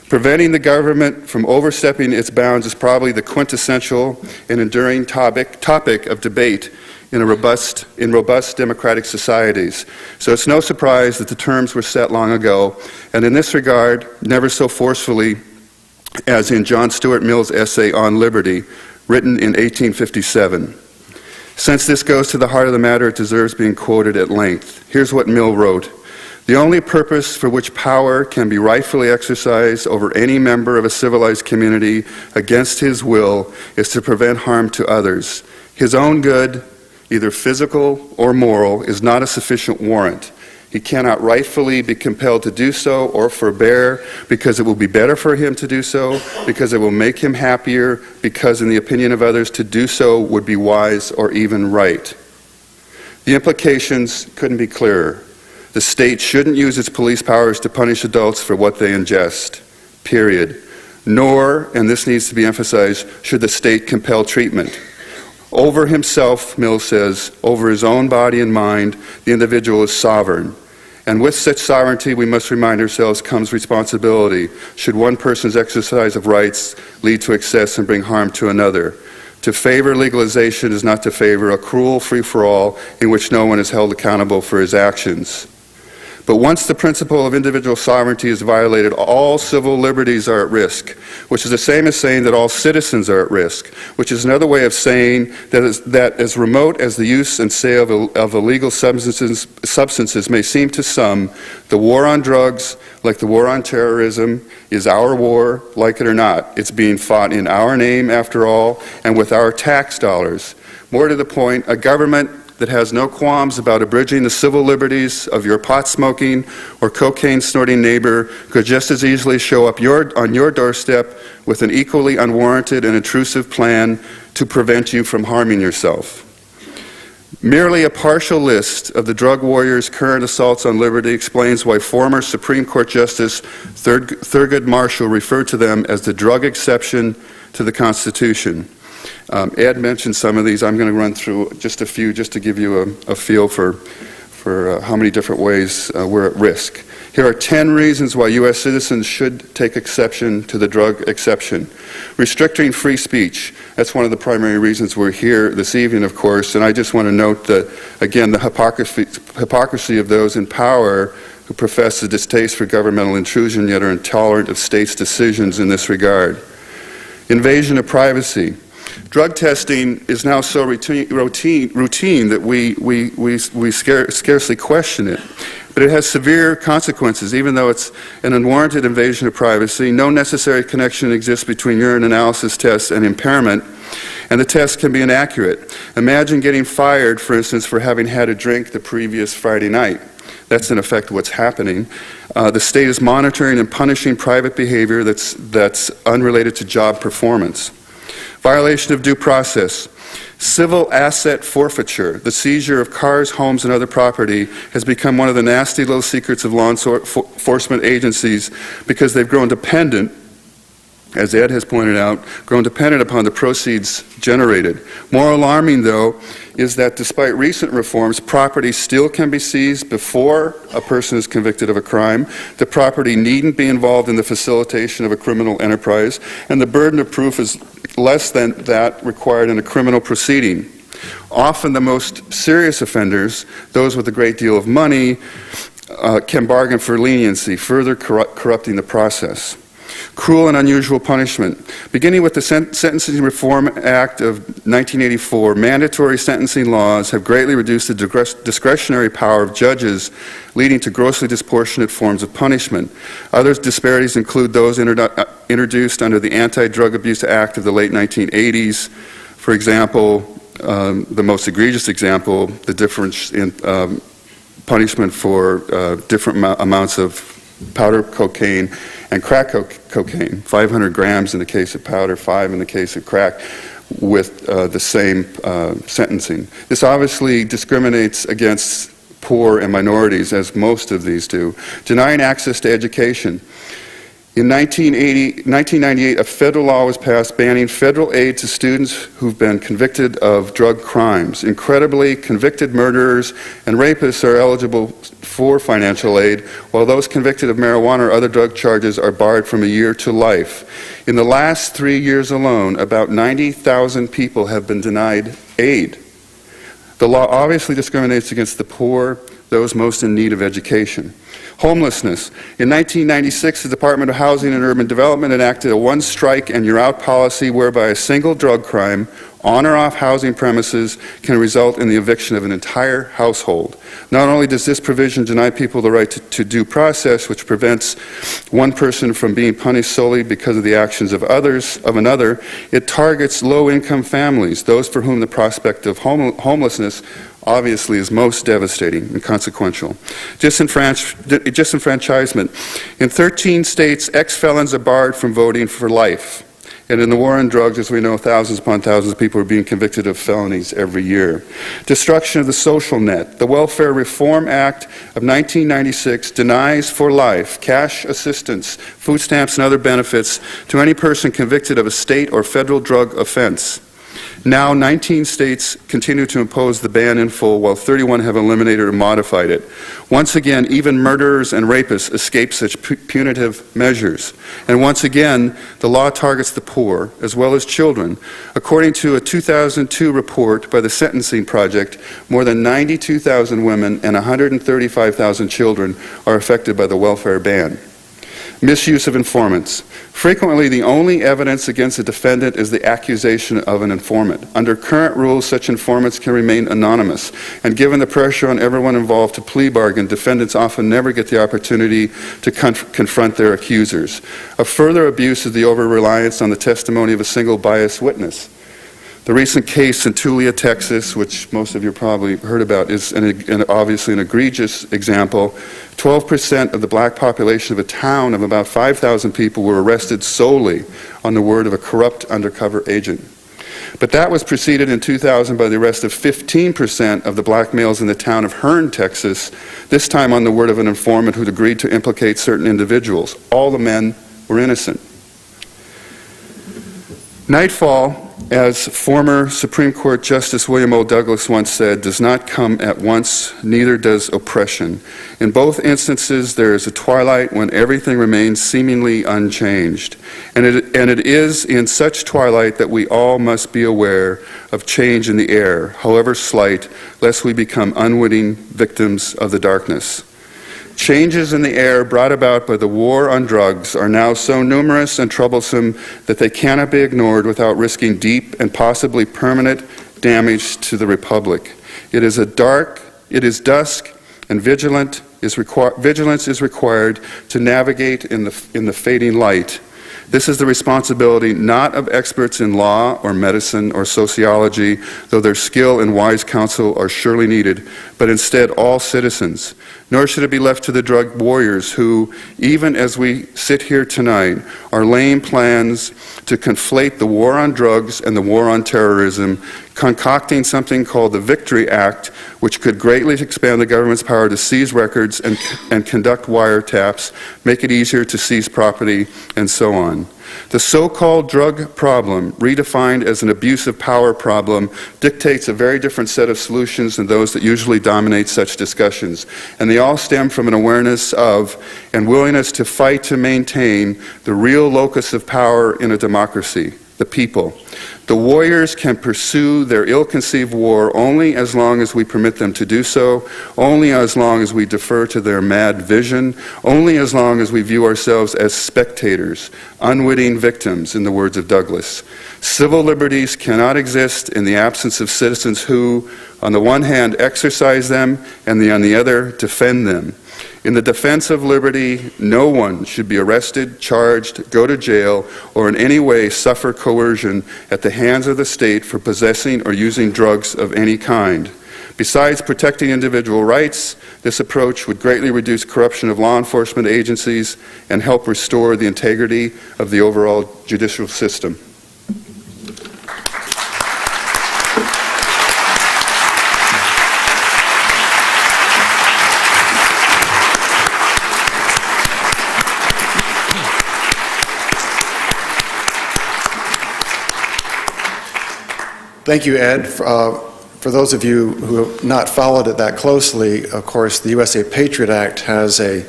Preventing the government from overstepping its bounds is probably the quintessential and enduring topic of debate in robust democratic societies. So it's no surprise that the terms were set long ago, and in this regard, never so forcefully as in John Stuart Mill's essay on liberty, written in 1857. Since this goes to the heart of the matter, it deserves being quoted at length. Here's what Mill wrote: "The only purpose for which power can be rightfully exercised over any member of a civilized community against his will is to prevent harm to others. His own good, either physical or moral, is not a sufficient warrant. He cannot rightfully be compelled to do so or forbear because it will be better for him to do so, because it will make him happier, because in the opinion of others to do so would be wise or even right. The implications couldn't be clearer. The state shouldn't use its police powers to punish adults for what they ingest, period. Nor, and this needs to be emphasized, should the state compel treatment. Over himself, Mill says, over his own body and mind, the individual is sovereign. And with such sovereignty, we must remind ourselves, comes responsibility, should one person's exercise of rights lead to excess and bring harm to another. To favor legalization is not to favor a cruel free-for-all in which no one is held accountable for his actions. But once the principle of individual sovereignty is violated, all civil liberties are at risk, which is the same as saying that all citizens are at risk, which is another way of saying that as remote as the use and sale of illegal substances may seem to some, the war on drugs, like the war on terrorism, is our war, like it or not. It's being fought in our name, after all, and with our tax dollars. More to the point, a government that has no qualms about abridging the civil liberties of your pot-smoking or cocaine-snorting neighbor could just as easily show up on your doorstep with an equally unwarranted and intrusive plan to prevent you from harming yourself. Merely a partial list of the drug warriors' current assaults on liberty explains why former Supreme Court Justice Thurgood Marshall referred to them as the drug exception to the Constitution. Ed mentioned some of these. I'm going to run through just a few just to give you a feel for how many different ways we're at risk. Here are 10 reasons why U.S. citizens should take exception to the drug exception. Restricting free speech. That's one of the primary reasons we're here this evening, of course, and I just want to note that, again, the hypocrisy of those in power who profess a distaste for governmental intrusion yet are intolerant of states' decisions in this regard. Invasion of privacy. Drug testing is now so routine that we scarcely question it. But it has severe consequences, even though it's an unwarranted invasion of privacy. No necessary connection exists between urine analysis tests and impairment, and the test can be inaccurate. Imagine getting fired, for instance, for having had a drink the previous Friday night. That's in effect what's happening. The state is monitoring and punishing private behavior that's unrelated to job performance. Violation of due process. Civil asset forfeiture, the seizure of cars, homes, and other property, has become one of the nasty little secrets of law enforcement agencies because they've grown dependent, as Ed has pointed out, grown dependent upon the proceeds generated. More alarming, though, is that despite recent reforms, property still can be seized before a person is convicted of a crime. The property needn't be involved in the facilitation of a criminal enterprise, and the burden of proof is less than that required in a criminal proceeding. Often the most serious offenders, those with a great deal of money, can bargain for leniency, further corrupting the process. Cruel and unusual punishment. Beginning with the Sentencing Reform Act of 1984, mandatory sentencing laws have greatly reduced the discretionary power of judges, leading to grossly disproportionate forms of punishment. Other disparities include those introduced under the Anti-Drug Abuse Act of the late 1980s. For example, the most egregious example, the difference in punishment for different amounts of powder cocaine and crack cocaine, 500 grams in the case of powder, 5 in the case of crack, with the same sentencing. This obviously discriminates against poor and minorities, as most of these do. Denying access to education. In 1998, a federal law was passed banning federal aid to students who've been convicted of drug crimes. Incredibly, convicted murderers and rapists are eligible for financial aid, while those convicted of marijuana or other drug charges are barred from a year to life. In the last 3 years alone, about 90,000 people have been denied aid. The law obviously discriminates against the poor, those most in need of education. Homelessness. In 1996, the Department of Housing and Urban Development enacted a one-strike and you're out policy whereby a single drug crime on or off housing premises can result in the eviction of an entire household. Not only does this provision deny people the right to due process, which prevents one person from being punished solely because of the actions of another, it targets low-income families, those for whom the prospect of homelessness obviously is most devastating and consequential. Disenfranchisement. In 13 states, ex-felons are barred from voting for life. And in the war on drugs, as we know, thousands upon thousands of people are being convicted of felonies every year. Destruction of the social net. The Welfare Reform Act of 1996 denies for life cash assistance, food stamps, and other benefits to any person convicted of a state or federal drug offense. Now, 19 states continue to impose the ban in full, while 31 have eliminated or modified it. Once again, even murderers and rapists escape such punitive measures. And once again, the law targets the poor, as well as children. According to a 2002 report by the Sentencing Project, more than 92,000 women and 135,000 children are affected by the welfare ban. Misuse of informants. Frequently, the only evidence against a defendant is the accusation of an informant. Under current rules, such informants can remain anonymous, and given the pressure on everyone involved to plea bargain, defendants often never get the opportunity to confront their accusers. A further abuse is the over-reliance on the testimony of a single biased witness. The recent case in Tulia, Texas, which most of you probably heard about, is obviously an egregious example. 12% of the black population of a town of about 5,000 people were arrested solely on the word of a corrupt undercover agent. But that was preceded in 2000 by the arrest of 15% of the black males in the town of Hearn, Texas, this time on the word of an informant who'd agreed to implicate certain individuals. All the men were innocent. Nightfall, as former Supreme Court Justice William O. Douglas once said, does not come at once, neither does oppression. In both instances, there is a twilight when everything remains seemingly unchanged. And it is in such twilight that we all must be aware of change in the air, however slight, lest we become unwitting victims of the darkness. Changes in the air brought about by the war on drugs are now so numerous and troublesome that they cannot be ignored without risking deep and possibly permanent damage to the Republic. It is dusk, and vigilance is required to navigate in the fading light. This is the responsibility not of experts in law or medicine or sociology, though their skill and wise counsel are surely needed, but instead all citizens. Nor should it be left to the drug warriors who, even as we sit here tonight, are laying plans to conflate the war on drugs and the war on terrorism, concocting something called the Victory Act, which could greatly expand the government's power to seize records and conduct wiretaps, make it easier to seize property, and so on. The so-called drug problem, redefined as an abuse of power problem, dictates a very different set of solutions than those that usually dominate such discussions. And they all stem from an awareness of and willingness to fight to maintain the real locus of power in a democracy, the people. The warriors can pursue their ill-conceived war only as long as we permit them to do so, only as long as we defer to their mad vision, only as long as we view ourselves as spectators, unwitting victims, in the words of Douglas. Civil liberties cannot exist in the absence of citizens who, on the one hand, exercise them, and on the other, defend them. In the defense of liberty, no one should be arrested, charged, go to jail, or in any way suffer coercion at the hands of the state for possessing or using drugs of any kind. Besides protecting individual rights, this approach would greatly reduce corruption of law enforcement agencies and help restore the integrity of the overall judicial system. Thank you, Ed. For those of you who have not followed it that closely, of course, the USA Patriot Act has a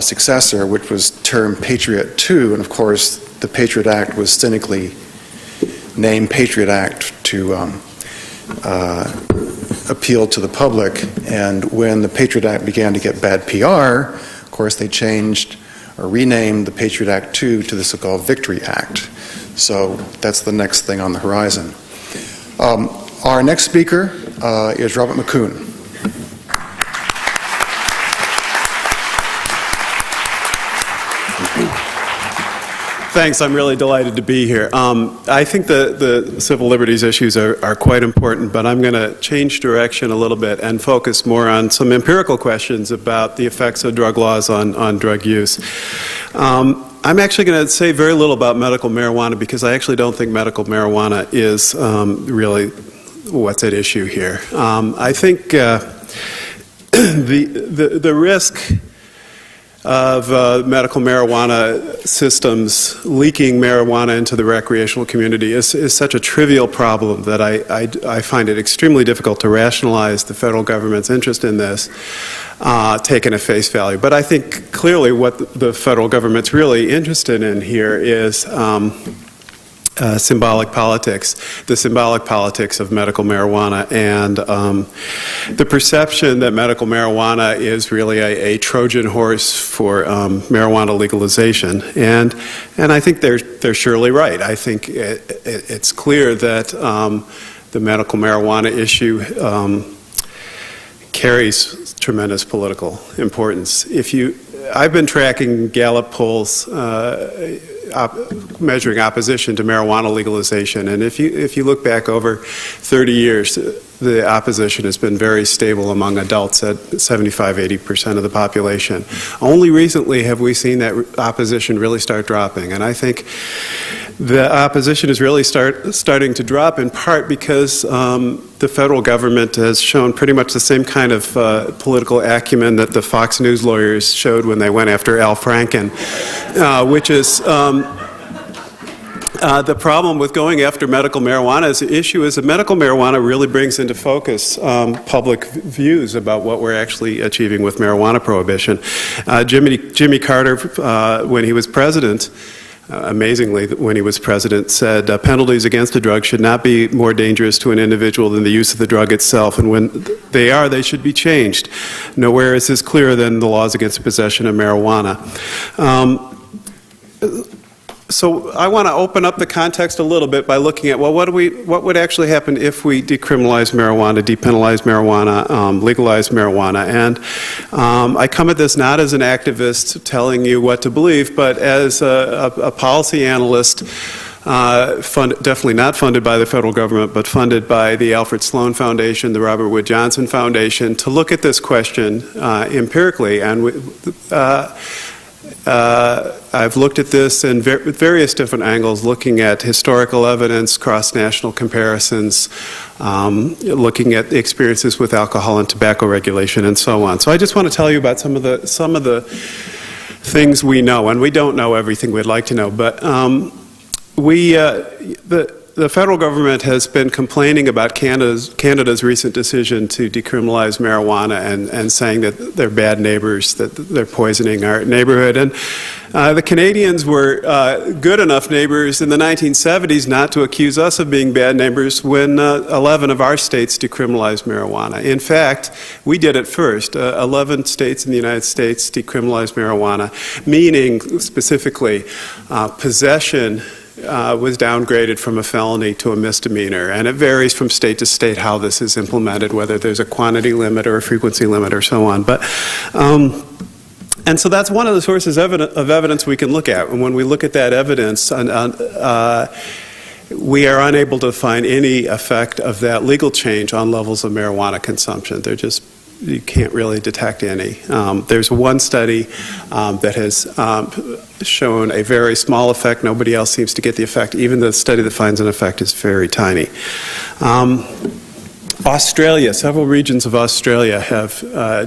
successor, which was termed Patriot 2, and of course, the Patriot Act was cynically named Patriot Act to appeal to the public. And when the Patriot Act began to get bad PR, of course, they changed or renamed the Patriot Act 2 to the so-called Victory Act. So that's the next thing on the horizon. Our next speaker is Robert McCoon. Thanks. I'm really delighted to be here. I think the civil liberties issues are quite important, but I'm going to change direction a little bit and focus more on some empirical questions about the effects of drug laws on drug use. I'm actually going to say very little about medical marijuana because I actually don't think medical marijuana is really what's at issue here. I think the risk of medical marijuana systems leaking marijuana into the recreational community is such a trivial problem that I find it extremely difficult to rationalize the federal government's interest in this, taken at face value. But I think clearly what the federal government's really interested in here is symbolic politics, the symbolic politics of medical marijuana, and the perception that medical marijuana is really a Trojan horse for marijuana legalization. And I think they're surely right. I think it's clear that the medical marijuana issue carries tremendous political importance. I've been tracking Gallup polls measuring opposition to marijuana legalization, and if you look back over 30 years, the opposition has been very stable among adults at 75–80% of the population. Only recently have we seen that opposition really start dropping, and I think the opposition is really starting to drop in part because the federal government has shown pretty much the same kind of political acumen that the Fox News lawyers showed when they went after Al Franken, which is the problem with going after medical marijuana as an issue is that medical marijuana really brings into focus public views about what we're actually achieving with marijuana prohibition. Jimmy Carter, when he was president, amazingly, when he was president, said penalties against a drug should not be more dangerous to an individual than the use of the drug itself, and when they are, they should be changed. Nowhere is this clearer than the laws against the possession of marijuana. So I want to open up the context a little bit by looking at, well, what would actually happen if we decriminalize marijuana, depenalize marijuana, legalize marijuana? And I come at this not as an activist telling you what to believe, but as a policy analyst, definitely not funded by the federal government, but funded by the Alfred Sloan Foundation, the Robert Wood Johnson Foundation, to look at this question empirically. And I've looked at this in various different angles, looking at historical evidence, cross-national comparisons, looking at experiences with alcohol and tobacco regulation, and so on. So I just want to tell you about some of the things we know, and we don't know everything we'd like to know, but the federal government has been complaining about Canada's recent decision to decriminalize marijuana and saying that they're bad neighbors, that they're poisoning our neighborhood. And the Canadians were good enough neighbors in the 1970s not to accuse us of being bad neighbors when 11 of our states decriminalized marijuana. In fact, we did it first. 11 states in the United States decriminalized marijuana, meaning specifically possession was downgraded from a felony to a misdemeanor, and it varies from state to state how this is implemented, whether there's a quantity limit or a frequency limit or so on. But and so that's one of the sources of evidence we can look at, and when we look at that evidence, we are unable to find any effect of that legal change on levels of marijuana consumption. They're just, you can't really detect any. There's one study that has shown a very small effect. Nobody else seems to get the effect. Even the study that finds an effect is very tiny. Australia, several regions of Australia have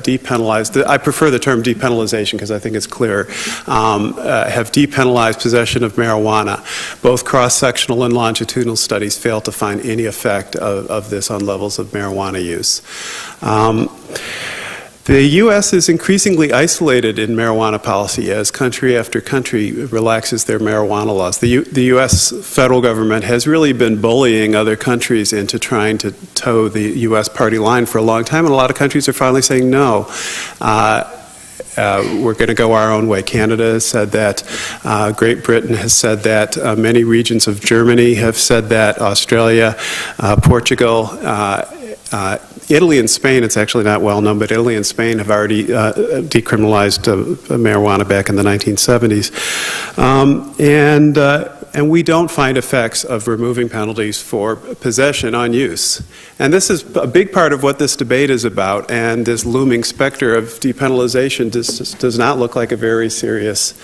depenalized, I prefer the term depenalization because I think it's clearer, have depenalized possession of marijuana. Both cross-sectional and longitudinal studies fail to find any effect of this on levels of marijuana use. The U.S. is increasingly isolated in marijuana policy as country after country relaxes their marijuana laws. The U.S. federal government has really been bullying other countries into trying to toe the U.S. party line for a long time, and a lot of countries are finally saying no. we're going to go our own way. Canada has said that. Great Britain has said that. Many regions of Germany have said that. Australia, Portugal, Italy and Spain, it's actually not well known, but Italy and Spain have already decriminalized marijuana back in the 1970s. And we don't find effects of removing penalties for possession on use. And this is a big part of what this debate is about, and this looming specter of depenalization does not look like a very serious,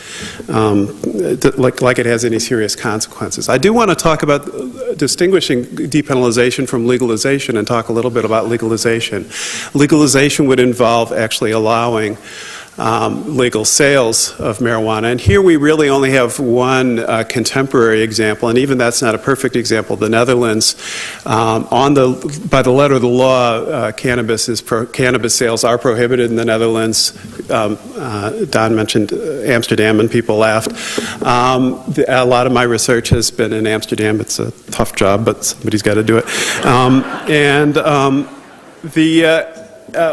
like it has any serious consequences. I do want to talk about distinguishing depenalization from legalization and talk a little bit about legalization. Legalization would involve actually allowing legal sales of marijuana. And here we really only have one contemporary example, and even that's not a perfect example. The Netherlands, by the letter of the law, cannabis sales are prohibited in the Netherlands. Don mentioned Amsterdam, and people laughed. A lot of my research has been in Amsterdam. It's a tough job, but somebody's got to do it.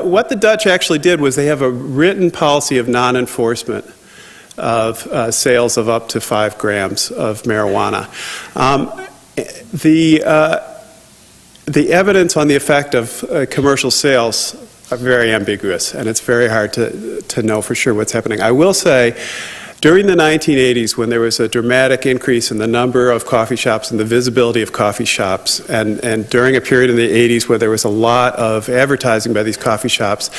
What the Dutch actually did was they have a written policy of non-enforcement of sales of up to 5 grams of marijuana. The evidence on the effect of commercial sales are very ambiguous, and it's very hard to know for sure what's happening. I will say, during the 1980s, when there was a dramatic increase in the number of coffee shops and the visibility of coffee shops, and during a period in the 80s where there was a lot of advertising by these coffee shops,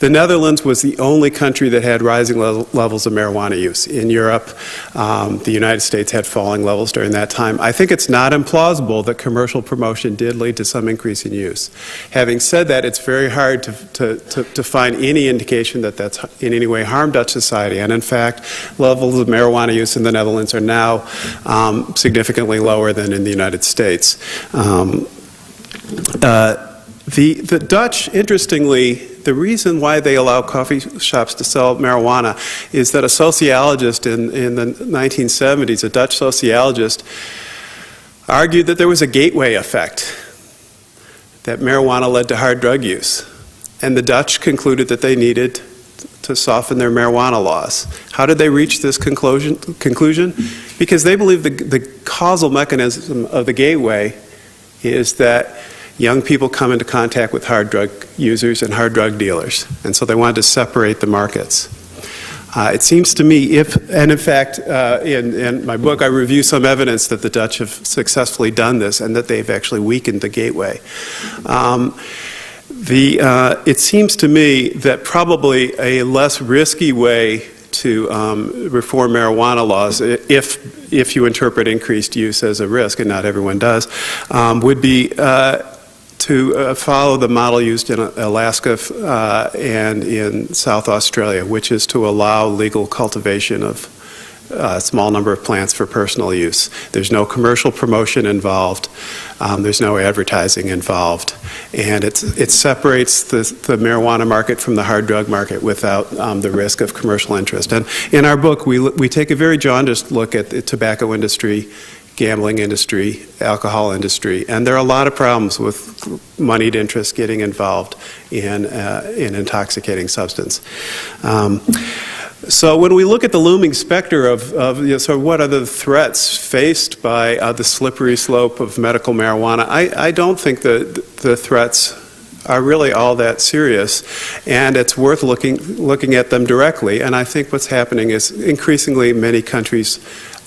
the Netherlands was the only country that had rising levels of marijuana use. In Europe, the United States had falling levels during that time. I think it's not implausible that commercial promotion did lead to some increase in use. Having said that, it's very hard to find any indication that that's in any way harmed Dutch society, and in fact, levels of marijuana use in the Netherlands are now significantly lower than in the United States. The Dutch, interestingly, the reason why they allow coffee shops to sell marijuana is that a sociologist in the 1970s, a Dutch sociologist, argued that there was a gateway effect, that marijuana led to hard drug use. And the Dutch concluded that they needed to soften their marijuana laws. How did they reach this conclusion? Because they believe the causal mechanism of the gateway is that young people come into contact with hard drug users and hard drug dealers, and so they wanted to separate the markets. It seems to me, and in fact, in my book I review some evidence that the Dutch have successfully done this and that they've actually weakened the gateway. It seems to me that probably a less risky way to reform marijuana laws, if you interpret increased use as a risk, and not everyone does, would be to follow the model used in Alaska and in South Australia, which is to allow legal cultivation of a small number of plants for personal use. There's no commercial promotion involved. There's no advertising involved. And it separates the marijuana market from the hard drug market without the risk of commercial interest. And in our book, we take a very jaundiced look at the tobacco industry, gambling industry, alcohol industry, and there are a lot of problems with moneyed interests getting involved in intoxicating substance. So when we look at the looming specter of so what are the threats faced by the slippery slope of medical marijuana, I don't think the threats are really all that serious, and it's worth looking at them directly. And I think what's happening is increasingly many countries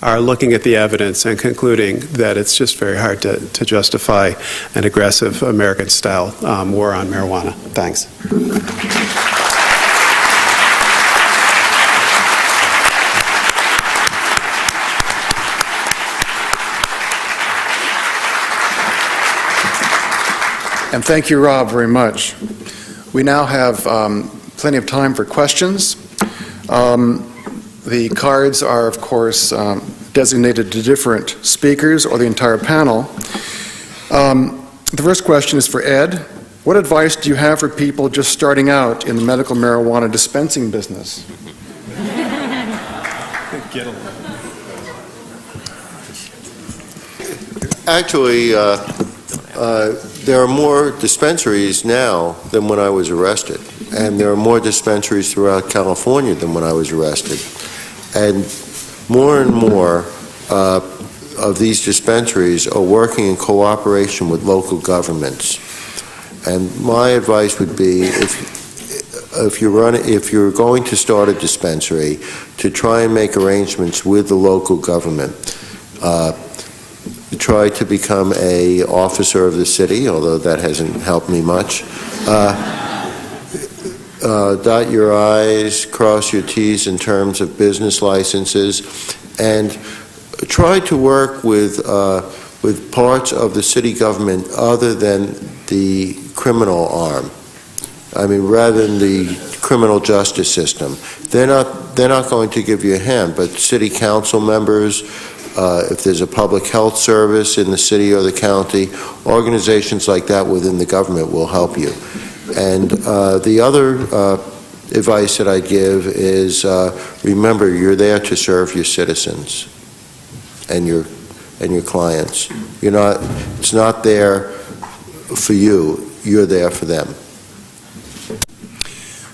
are looking at the evidence and concluding that it's just very hard to justify an aggressive American-style war on marijuana. Thanks. And thank you, Rob, very much. We now have plenty of time for questions. The cards are, of course, designated to different speakers or the entire panel. The first question is for Ed. What advice do you have for people just starting out in the medical marijuana dispensing business? Actually, there are more dispensaries now than when I was arrested. and there are more dispensaries throughout California than when I was arrested. And more of these dispensaries are working in cooperation with local governments. And my advice would be, if you're going to start a dispensary, to try and make arrangements with the local government. Try to become an officer of the city, although that hasn't helped me much. Dot your I's, cross your T's in terms of business licenses, and try to work with parts of the city government other than the criminal arm. I mean, rather than the criminal justice system. They're not going to give you a hand, but city council members, if there's a public health service in the city or the county, organizations like that within the government will help you. And the other advice that I give is, remember, you're there to serve your citizens and your clients. It's not there for you, you're there for them.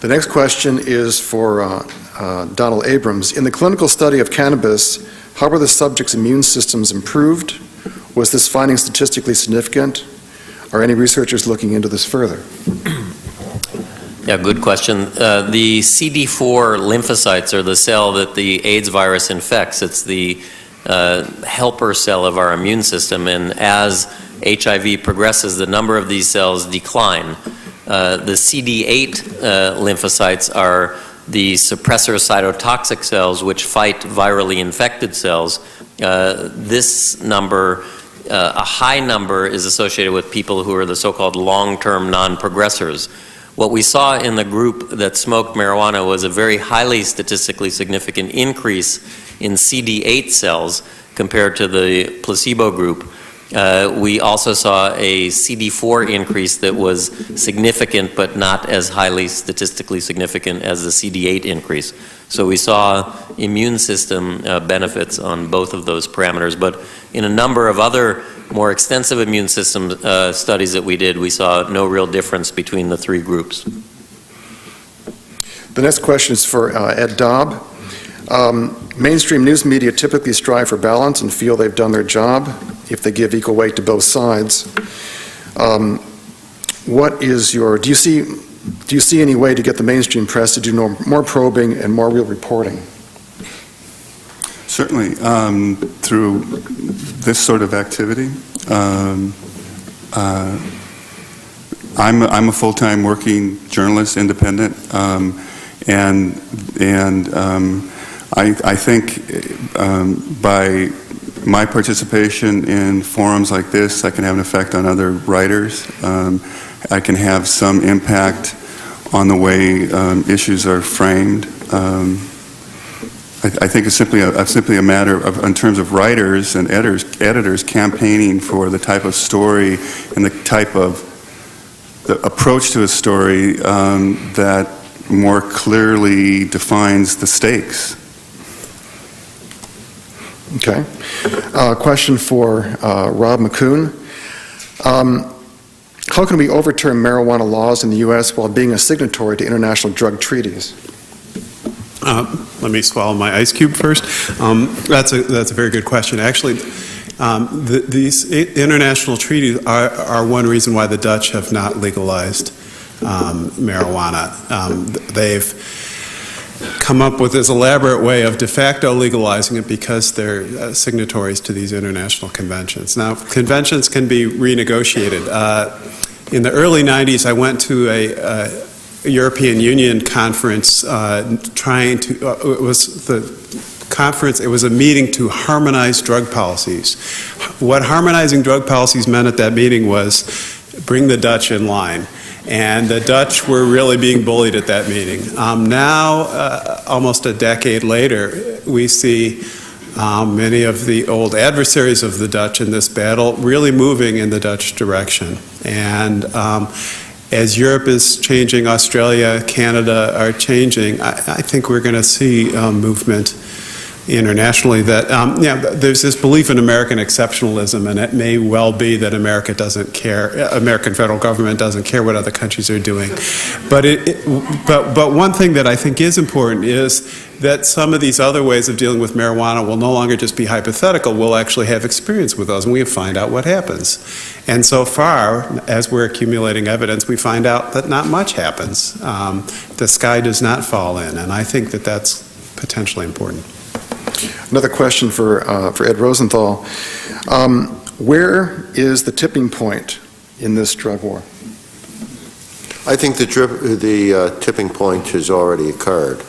The next question is for Donald Abrams. In the clinical study of cannabis, how were the subject's immune systems improved? Was this finding statistically significant? Are any researchers looking into this further? Yeah, good question. The CD4 lymphocytes are the cell that the AIDS virus infects. It's the helper cell of our immune system, and as HIV progresses, the number of these cells decline. The CD8 lymphocytes are the suppressor cytotoxic cells which fight virally infected cells. This number, a high number, is associated with people who are the so-called long-term non-progressors. What we saw in the group that smoked marijuana was a very highly statistically significant increase in CD8 cells compared to the placebo group. We also saw a CD4 increase that was significant but not as highly statistically significant as the CD8 increase. So we saw immune system benefits on both of those parameters, but in a number of other more extensive immune system studies that we did, we saw no real difference between the three groups. The next question is for Ed Dobb. Mainstream news media typically strive for balance and feel they've done their job if they give equal weight to both sides. What is your, do you see any way to get the mainstream press to do more probing and more real reporting? Certainly, through this sort of activity. I'm a full-time working journalist, independent, and I think by my participation in forums like this, I can have an effect on other writers. I can have some impact on the way issues are framed. I think it's simply a matter of, in terms of writers and editors campaigning for the type of story and the type of the approach to a story that more clearly defines the stakes. Okay. Question for Rob McCoon. How can we overturn marijuana laws in the U.S. while being a signatory to international drug treaties? Let me swallow my ice cube first. That's a very good question. Actually, these international treaties are one reason why the Dutch have not legalized marijuana. They've come up with this elaborate way of de facto legalizing it because they're signatories to these international conventions. Now, conventions can be renegotiated. In the early 90s, I went to a European Union conference it was a meeting to harmonize drug policies. What harmonizing drug policies meant at that meeting was bring the Dutch in line. And the Dutch were really being bullied at that meeting. Now, almost a decade later, we see many of the old adversaries of the Dutch in this battle really moving in the Dutch direction. And as Europe is changing, Australia, Canada are changing, I think we're going to see movement internationally that there's this belief in American exceptionalism, and it may well be that American federal government doesn't care what other countries are doing. But one thing that I think is important is that some of these other ways of dealing with marijuana will no longer just be hypothetical. We'll actually have experience with those, and we find out what happens. And so far, as we're accumulating evidence, we find out that not much happens. The sky does not fall in, and I think that that's potentially important. Another question for Ed Rosenthal. Where is the tipping point in this drug war? I think the tipping point has already occurred.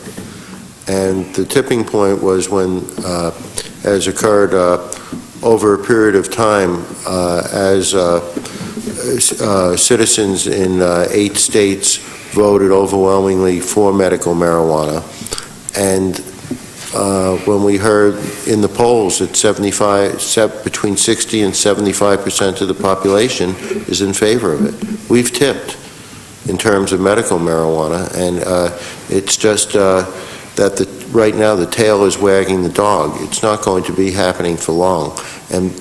And the tipping point was when, has occurred over a period of time as citizens in 8 states voted overwhelmingly for medical marijuana. And when we heard in the polls that between 60 and 75% of the population is in favor of it. We've tipped in terms of medical marijuana, and it's just that right now the tail is wagging the dog. It's not going to be happening for long. And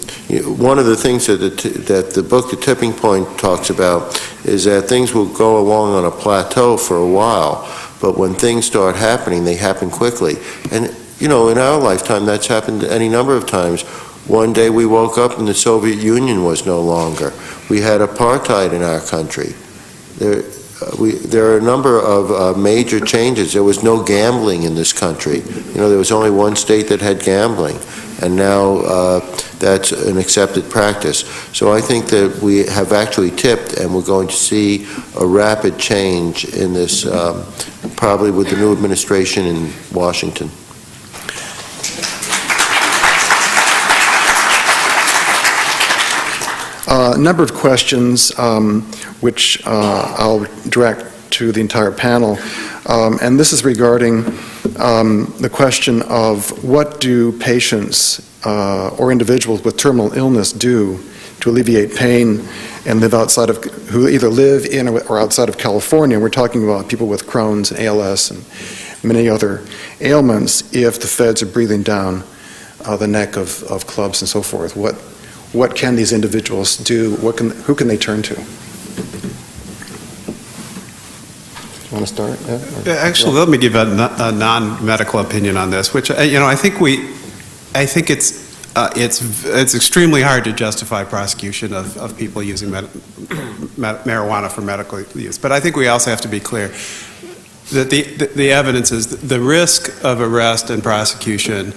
one of the things that the book, The Tipping Point, talks about is that things will go along on a plateau for a while, but when things start happening, they happen quickly. And, in our lifetime, that's happened any number of times. One day we woke up and the Soviet Union was no longer. We had apartheid in our country. There are a number of major changes. There was no gambling in this country. There was only one state that had gambling, and now that's an accepted practice. So I think that we have actually tipped, and we're going to see a rapid change in this, probably with the new administration in Washington. A number of questions which I'll direct to the entire panel, and this is regarding the question of what do patients or individuals with terminal illness do to alleviate pain and who either live in or outside of California. We're talking about people with Crohn's and ALS and many other ailments if the feds are breathing down the neck of clubs and so forth. What can these individuals do? Who can they turn to? You want to start? Yeah, actually, let me give a non-medical opinion on this, which I think it's extremely hard to justify prosecution of people using marijuana for medical use. But I think we also have to be clear that the evidence is the risk of arrest and prosecution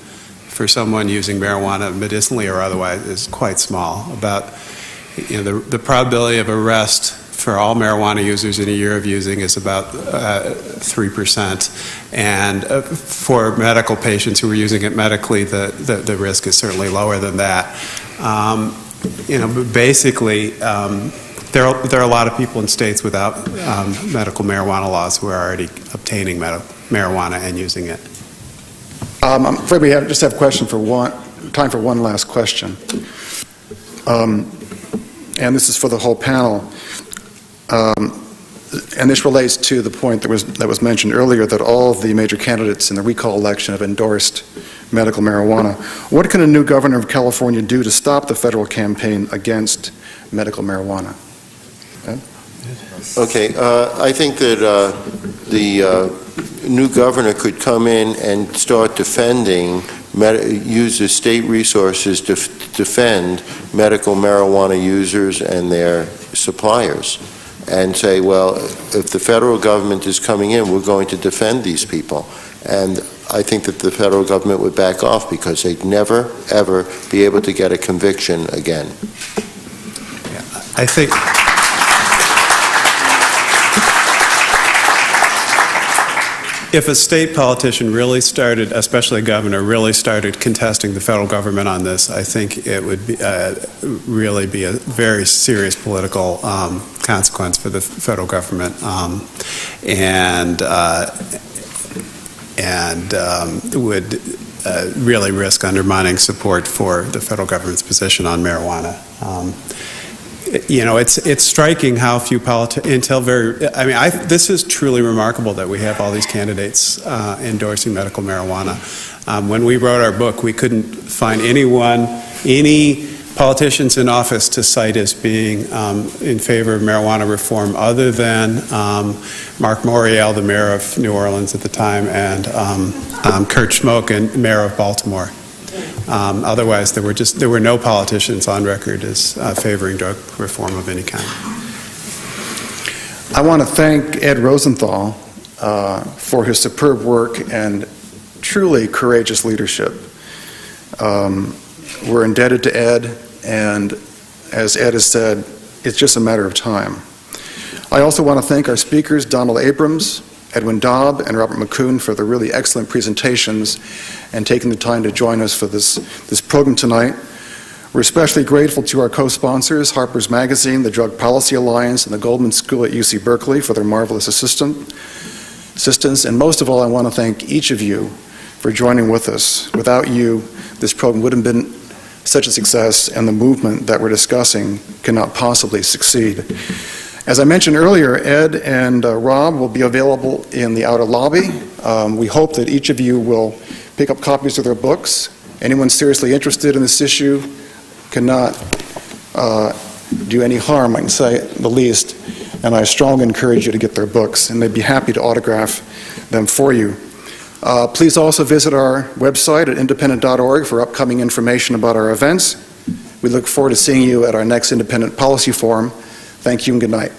for someone using marijuana medicinally or otherwise is quite small. About the probability of arrest for all marijuana users in a year of using is about 3%, and for medical patients who are using it medically, the risk is certainly lower than that. Basically, there are a lot of people in states without medical marijuana laws who are already obtaining marijuana and using it. I'm afraid we just have time for one last question. And this is for the whole panel. And this relates to the point that was mentioned earlier, that all of the major candidates in the recall election have endorsed medical marijuana. What can a new governor of California do to stop the federal campaign against medical marijuana? Ed? Okay, I think that the new governor could come in and start defending, use the state resources to defend medical marijuana users and their suppliers, and say, well, if the federal government is coming in, we're going to defend these people. And I think that the federal government would back off because they'd never, ever be able to get a conviction again. Yeah, I think... If a state politician really started, especially a governor, really started contesting the federal government on this, I think it would be, really be a very serious political consequence for the federal government, and would really risk undermining support for the federal government's position on marijuana. it's striking how few politicians, this is truly remarkable that we have all these candidates endorsing medical marijuana. When we wrote our book, we couldn't find any politicians in office to cite as being in favor of marijuana reform other than Mark Morial, the mayor of New Orleans at the time, and Kurt Schmoke, mayor of Baltimore. Otherwise, there were no politicians on record as favoring drug reform of any kind. I want to thank Ed Rosenthal for his superb work and truly courageous leadership. We're indebted to Ed, and as Ed has said, it's just a matter of time. I also want to thank our speakers, Donald Abrams, Edwin Dobb, and Robert McCoon, for the really excellent presentations and taking the time to join us for this program tonight. We're especially grateful to our co-sponsors, Harper's Magazine, the Drug Policy Alliance, and the Goldman School at UC Berkeley for their marvelous assistance. And most of all, I want to thank each of you for joining with us. Without you, this program wouldn't have been such a success, and the movement that we're discussing cannot possibly succeed. As I mentioned earlier, Ed and Rob will be available in the outer lobby. We hope that each of you will pick up copies of their books. Anyone seriously interested in this issue cannot do any harm, I can say the least, and I strongly encourage you to get their books, and they'd be happy to autograph them for you. Please also visit our website at independent.org for upcoming information about our events. We look forward to seeing you at our next Independent Policy Forum. Thank you and good night.